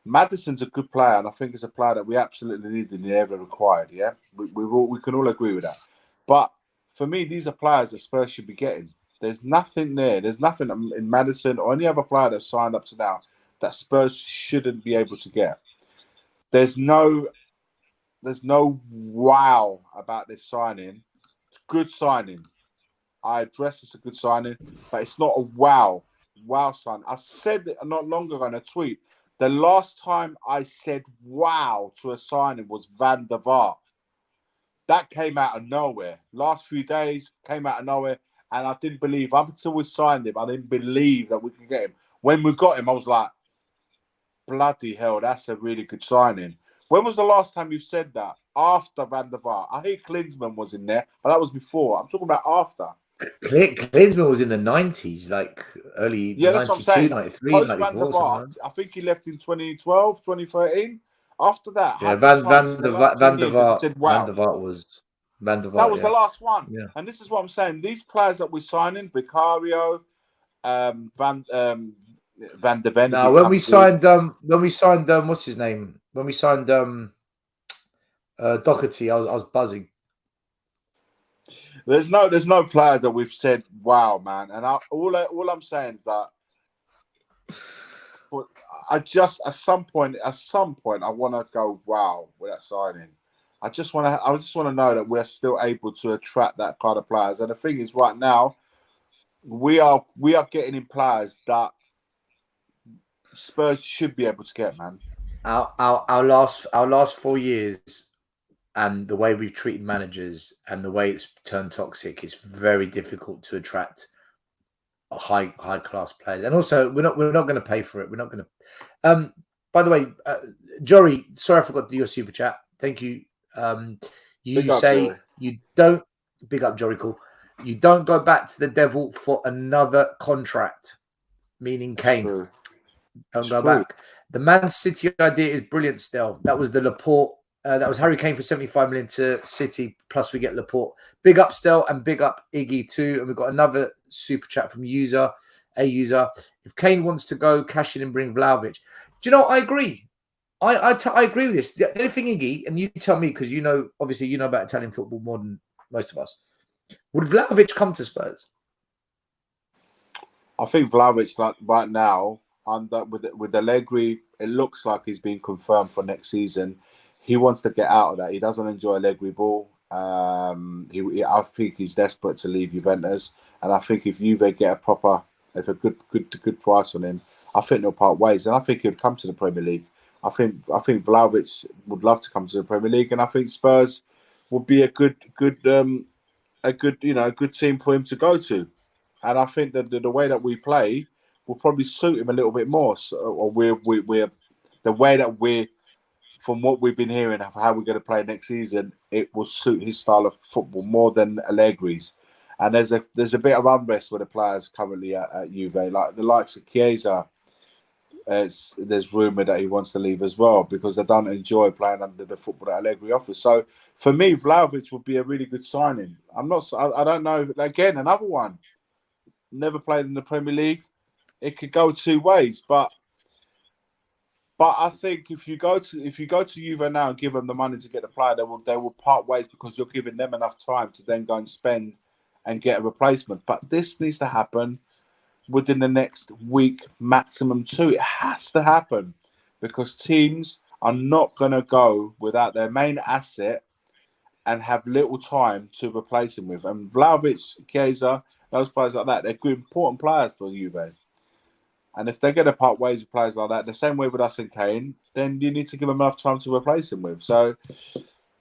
Maddison's a good player, and I think it's a player that we absolutely needed and never required. Yeah, we can all agree with that. But for me, these are players that Spurs should be getting. There's nothing there. There's nothing in Maddison or any other player that's signed up to now that Spurs shouldn't be able to get. There's no wow about this signing. It's a good signing. I address it's a good signing, but it's not a wow sign. I said it not long ago in a tweet. The last time I said wow to a signing was Van der Vaart. That came out of nowhere. Last few days came out of nowhere, and I didn't believe. Up until we signed him, I didn't believe that we could get him. When we got him, I was like, bloody hell, that's a really good signing. When was the last time you've said that? After Van der Vaart. I hear Klinsmann was in there, but that was before. I'm talking about after. Klinsmann was in the 90s, like early 92, 93, Post 94. Van der Vaart, I think he left in 2012, 2013. After that, yeah, Van der Vaart was the last one. Yeah. And this is what I'm saying. These players that we're signing, Vicario, Van der Ven. No, when we signed what's his name? When we signed Doherty, I was buzzing. There's no player that we've said wow, man. And all I'm saying is that I just at some point I want to go wow with that signing. I just want to know that we're still able to attract that kind of players. And the thing is, right now we are getting in players that Spurs should be able to get, man. Our last 4 years and the way we've treated managers and the way it's turned toxic, it's very difficult to attract high class players. And also, we're not going to pay for it. We're not going to. By the way, Jory, sorry I forgot to do your super chat. Thank you. You say you don't big up Jory. Cool. You don't go back to the devil for another contract, meaning Kane. Don't go back. The Man City idea is brilliant still. That was the Laporte. That was Harry Kane for 75 million to City. Plus we get Laporte. Big up still and big up Iggy too. And we've got another super chat from a user. If Kane wants to go, cash in and bring Vlahovic. Do you know, I agree. I agree with this. The only thing, Iggy, and you tell me, because obviously you know about Italian football more than most of us. Would Vlahovic come to Spurs? I think Vlahovic right now, with Allegri, it looks like he's been confirmed for next season. He wants to get out of that. He doesn't enjoy Allegri ball. I think he's desperate to leave Juventus, and I think if Juve get a good price on him, I think they'll part ways, and I think he'll come to the Premier League. I think Vlahovic would love to come to the Premier League, and I think Spurs would be a good team for him to go to. And I think that the way that we play will probably suit him a little bit more. We're the way that we're, from what we've been hearing of how we're going to play next season, it will suit his style of football more than Allegri's. And there's a bit of unrest with the players currently at Juve, like the likes of Chiesa. there's rumour that he wants to leave as well because they don't enjoy playing under the football that Allegri offers. So for me, Vlahovic would be a really good signing. I don't know. Again, another one. Never played in the Premier League. It could go two ways, but I think if you go to Juve now and give them the money to get the player, they will part ways because you're giving them enough time to then go and spend and get a replacement. But this needs to happen within the next week, maximum two. It has to happen because teams are not going to go without their main asset and have little time to replace him with. And Vlahovic, Chiesa, those players like that, they're good, important players for Juve. And if they're going to part ways with players like that, the same way with us and Kane, then you need to give them enough time to replace him with. So,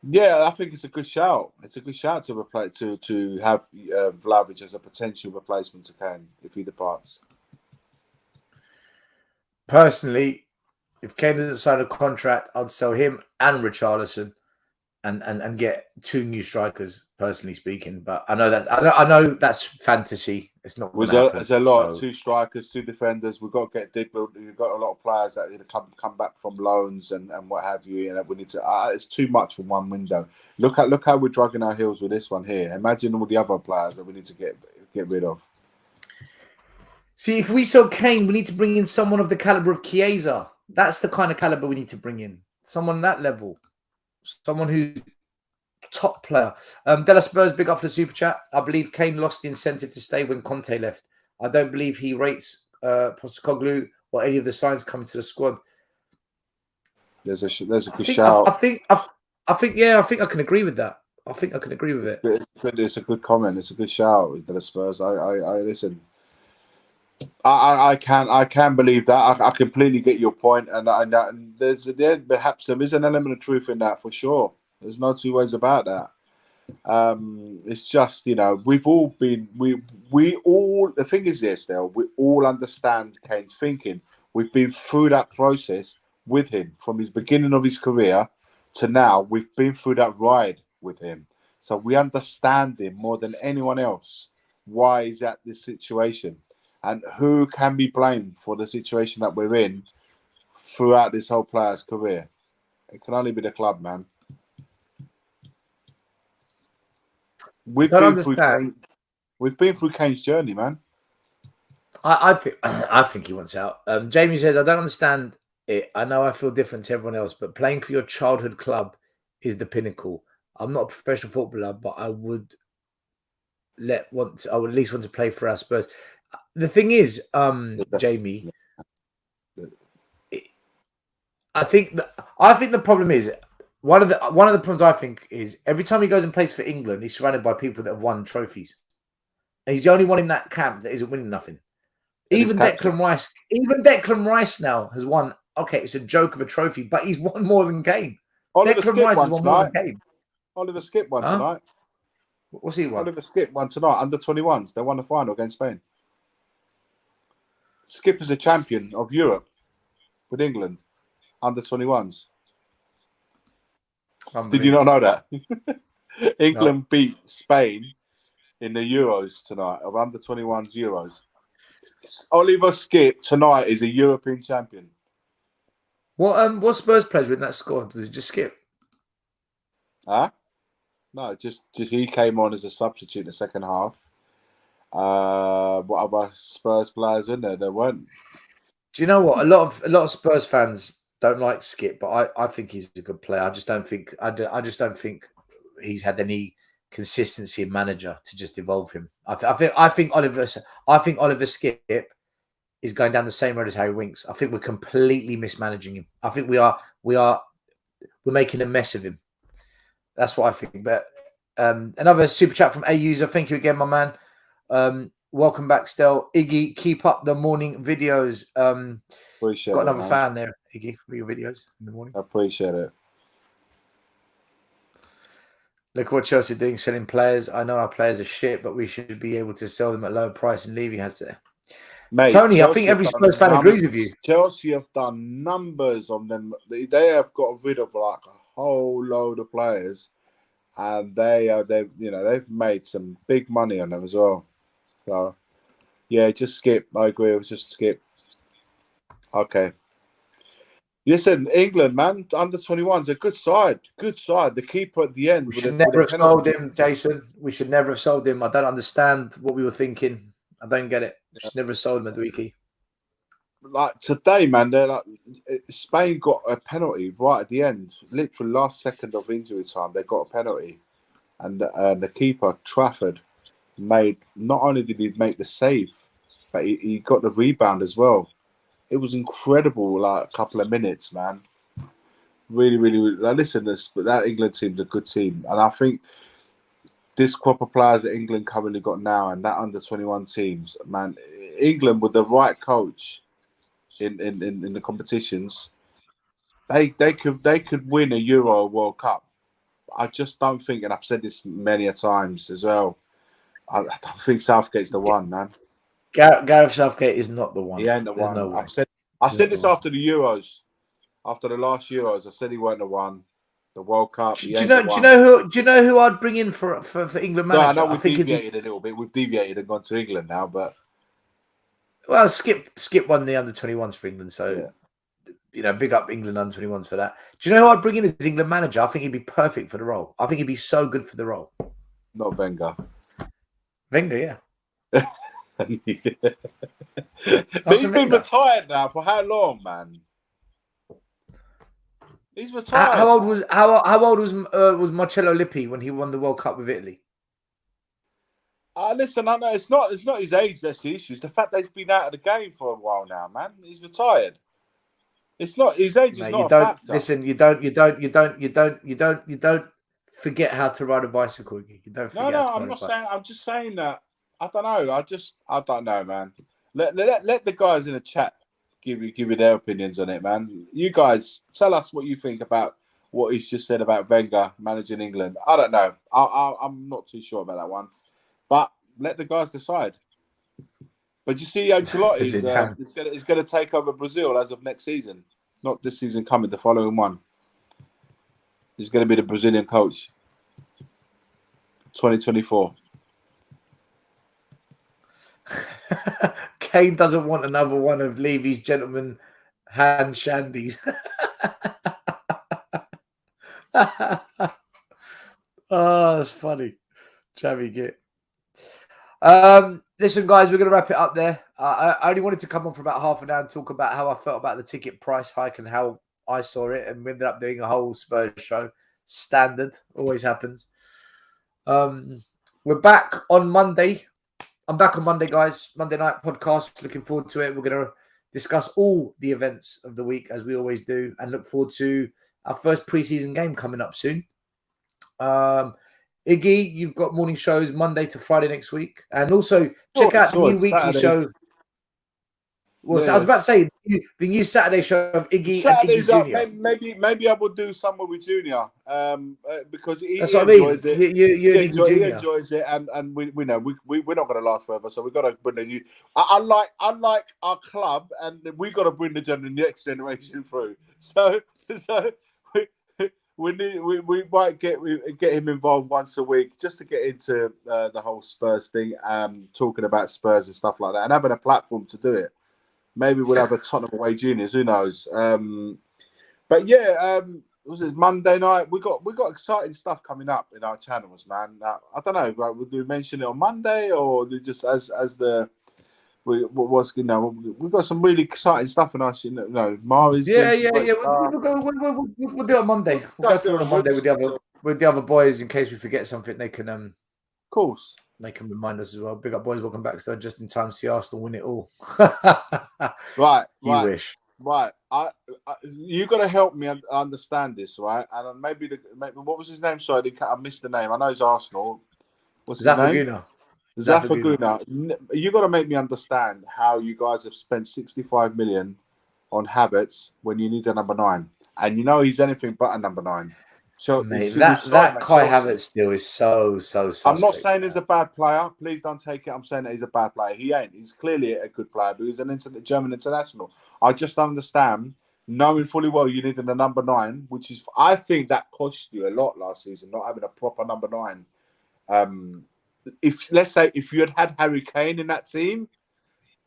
yeah, I think it's a good shout. It's a good shout to have Vlahovic as a potential replacement to Kane if he departs. Personally, if Kane doesn't sign a contract, I'd sell him and Richarlison and get two new strikers. Personally speaking, but I know that's fantasy. It's not. There's a lot. So. Two strikers, two defenders. We've got to get Digby. We've got a lot of players that come back from loans and what have you. And we need to. It's too much for one window. Look how we're dragging our heels with this one here. Imagine all the other players that we need to get rid of. See, if we sell Kane, we need to bring in someone of the caliber of Chiesa. That's the kind of caliber we need to bring in. Someone that level. Someone who's top player. Della Spurs, big up for the super chat. I believe Kane lost the incentive to stay when Conte left. I don't believe he rates Postecoglou or any of the signs coming to the squad. There's a good shout. I think I can agree with that. I think I can agree with it. It's a good comment. It's a good shout with Della Spurs. I listen. I can believe that. I completely get your point, and perhaps there is an element of truth in that for sure. There's no two ways about that. It's just, we've all been the thing is this, though, we all understand Kane's thinking. We've been through that process with him from his beginning of his career to now. We've been through that ride with him, so we understand him more than anyone else. Why he's at this situation, and who can be blamed for the situation that we're in throughout this whole player's career? It can only be the club, man. We've been through Kane's journey, man. I think he wants out. Jamie says, I don't understand it. I know I feel different to everyone else, but playing for your childhood club is the pinnacle. I'm not a professional footballer, but I would at least want to play for our Spurs. The thing is, Jamie, I think the problem is one of the problems I think is every time he goes and plays for England, he's surrounded by people that have won trophies, and he's the only one in that camp that isn't winning nothing. Even Declan Rice now has won. Okay, it's a joke of a trophy, but he's won more than Kane. Declan Rice has won more than Kane. Oliver Skip won tonight. What's he won? Oliver Skip won tonight, under 21s. They won the final against Spain. Skip is a champion of Europe with England, under 21s. Did you not know that? England beat Spain in the Euros tonight, of under 21s Euros. Oliver Skip tonight is a European champion. What Spurs players were in that squad? Was it just Skip? No, just he came on as a substitute in the second half. What other Spurs players were in there? There weren't. Do you know what? A lot of Spurs fans don't like Skip, but I think he's a good player. I just don't think he's had any consistency in manager to just evolve him. I think Oliver Skip is going down the same road as Harry Winks. I think we're completely mismanaging him. I think we're making a mess of him. That's what I think. But another super chat from A user. Thank you again, my man. Welcome back, Stel. Iggy, keep up the morning videos. Appreciate got another fan there, Iggy, for your videos in the morning. I appreciate it. Look what Chelsea are doing, selling players. I know our players are shit, but we should be able to sell them at lower price. And Levy has to. Mate, Tony, Chelsea, I think every Spurs fan agrees with you. Chelsea have done numbers on them. They have got rid of like a whole load of players, and they've made some big money on them as well. So yeah, just Skip. I agree. It was just Skip. Okay. Listen, England, man, under 21's a good side. Good side. The keeper at the end. We should never have sold him, Jason. We should never have sold him. I don't understand what we were thinking. I don't get it. We should never have sold him at the wiki. Like today, man, they're like Spain got a penalty right at the end. Literally last second of injury time, they got a penalty. And the keeper, Trafford, made, not only did he make the save, but he got the rebound as well. It was incredible, like a couple of minutes, man. Really, really, like, listen, but that England team's a good team. And I think this crop of players that England currently got now and that under 21 teams, man, England with the right coach in the competitions, they could win a Euro or World Cup. I just don't think, and I've said this many a times as well, I don't think Southgate's the one, man. Gareth Southgate is not the one. He ain't the There's one. No way. I said this after the Euros, after the last Euros. I said he weren't the one. The World Cup. Do you know who I'd bring in for England manager? No, I know we've deviated a little bit. We've deviated and gone to England now, but Skip won the under 21s for England, so big up England under 21s for that. Do you know who I'd bring in as England manager? I think he'd be perfect for the role. I think he'd be so good for the role. Not Wenger. Wenger, yeah. But he's been retired now for how long, man? He's retired. How old was Marcello Lippi when he won the World Cup with Italy? Listen, I know it's not his age that's the issue. It's the fact that he's been out of the game for a while now, man. He's retired. It's not his age is not a factor. Listen, you don't forget how to ride a bicycle. You don't forget. No, I'm not saying. I'm just saying that. I don't know. I don't know, man. Let the guys in the chat give you their opinions on it, man. You guys tell us what you think about what he's just said about Wenger managing England. I don't know. I'm not too sure about that one, but let the guys decide. But you see, Ancelotti is going to take over Brazil as of next season, not this season coming, the following one. He's going to be the Brazilian coach. 2024. Kane doesn't want another one of Levy's gentleman hand shandies. Oh, that's funny. Chavy git. Listen, guys, we're going to wrap it up there. I only wanted to come on for about half an hour and talk about how I felt about the ticket price hike and how I saw it, and we ended up doing a whole Spurs show. Standard, always happens. We're back on Monday. I'm back on Monday, guys. Monday night podcast. Looking forward to it. We're going to discuss all the events of the week, as we always do, and look forward to our first preseason game coming up soon. Iggy, you've got morning shows Monday to Friday next week. And also check out the new weekly show. Well, I was about to say the new Saturday show of Iggy Saturdays and Iggy Junior. Maybe I will do somewhere with Junior, because he That's what enjoys I mean. it. He enjoys it, and we know we're not going to last forever, so we've got to bring the new. Unlike our club, and we got to bring the next generation through. So we might get him involved once a week just to get into the whole Spurs thing, talking about Spurs and stuff like that, and having a platform to do it. Maybe we'll have a Tottenham away juniors. Who knows? But yeah, was it Monday night? We got exciting stuff coming up in our channels, man. I don't know. Right, would we mention it on Monday or just as we've got some really exciting stuff in us. Mari's. Yeah. We'll do it on Monday. We'll go through it on Monday with the other boys in case we forget something. They can of course. They can remind us as well. Big up, boys. Welcome back. So just in time to see Arsenal win it all. Right. Wish. Right. You got to help me understand this, right? And maybe what was his name? Sorry, I missed the name. I know it's Arsenal. What's his name? Zafaguna. You got to make me understand how you guys have spent 65 million on Havertz when you need a number 9, and he's anything but a number 9. So mate, that Kai Havertz deal is so suspect. I'm not saying he's a bad player. Please don't take it. I'm saying that he's a bad player. He ain't. He's clearly a good player, but he's an German international. I just understand, knowing fully well you needed a number 9, which is, I think that cost you a lot last season, not having a proper number 9. If let's say if you had Harry Kane in that team,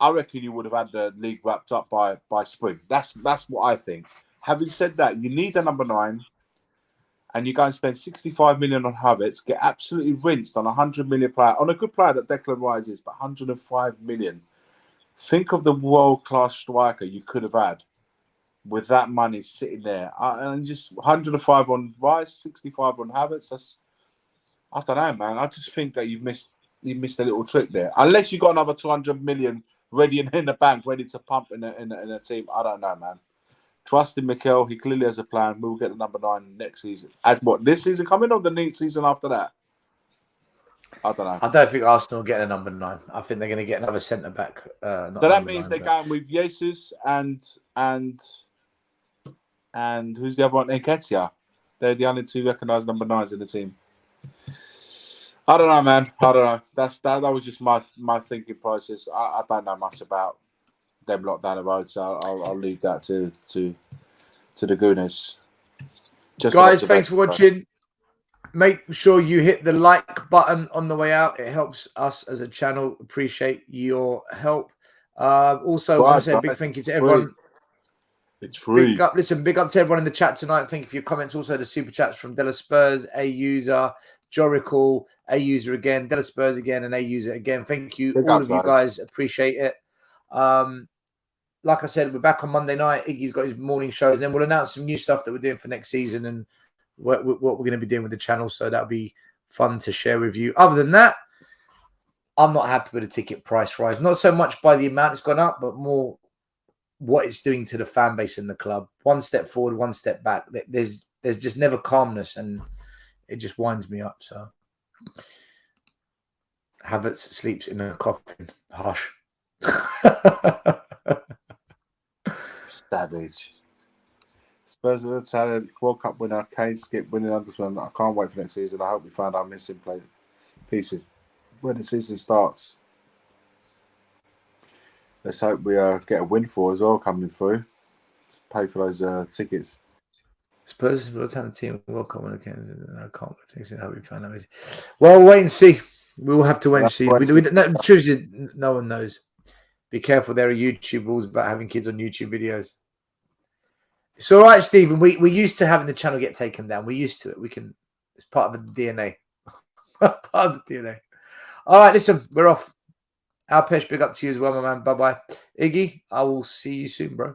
I reckon you would have had the league wrapped up by spring. That's what I think. Having said that, you need a number 9, and you go and spend 65 million on Havertz, get absolutely rinsed on a 100 million player, on a good player that Declan Rice is, but 105 million. Think of the world-class striker you could have had with that money sitting there. And just 105 on Rice, 65 on Havertz. I don't know, man. I just think that you missed a little trick there. Unless you got another 200 million ready in the bank, ready to pump in a team. I don't know, man. Trust in Mikel. He clearly has a plan. We'll get the number 9 next season. As what, this season coming or the next season after that? I don't know. I don't think Arsenal will get a number 9. I think they're going to get another centre back. So that means they're going with Jesus and who's the other one? Nketiah. They're the only 2 recognised number 9s in the team. I don't know, man. I don't know. That was just my thinking process. I don't know much about them lot down the road, so I'll leave that to the Gooners. Guys, thanks for watching. Make sure you hit the like button on the way out. It helps us as a channel. Appreciate your help. Also, I want to say a big thank you to everyone. It's free. Big up to everyone in the chat tonight. Thank you for your comments. Also, the super chats from Della Spurs, A User, Jorical, A User again, Della Spurs again, and A User again. Thank you, all of you guys. Appreciate it. Like I said, we're back on Monday night. Iggy's got his morning shows, and then we'll announce some new stuff that we're doing for next season and what we're going to be doing with the channel. So that'll be fun to share with you. Other than that, I'm not happy with the ticket price rise. Not so much by the amount it's gone up, but more what it's doing to the fan base in the club. One step forward, one step back. There's just never calmness, and it just winds me up. So Havertz sleeps in a coffin. Hush. Savage. Spurs are talent. World Cup winner. Kane skip winning underswim. I can't wait for next season. I hope we find our missing pieces when the season starts. Let's hope we get a win for as well coming through. Pay for those tickets. Spurs will turn the team. Welcome when I can't wait to how we find out. Well, wait and see. We will have to wait and see. The truth is, no one knows. Be careful. There are YouTube rules about having kids on YouTube videos. It's all right, Stephen. We're used to having the channel get taken down. We're used to it. We can. It's part of the DNA. Part of the DNA. All right, listen. We're off. Alpesh, big up to you as well, my man. Bye-bye. Iggy, I will see you soon, bro.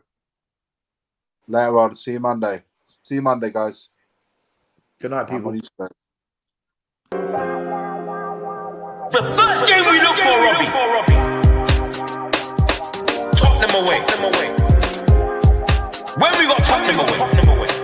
Later on. See you Monday. See you Monday, guys. Good night, people. The first game we look for, Robbie. Tottenham away. When we got Tottenham away.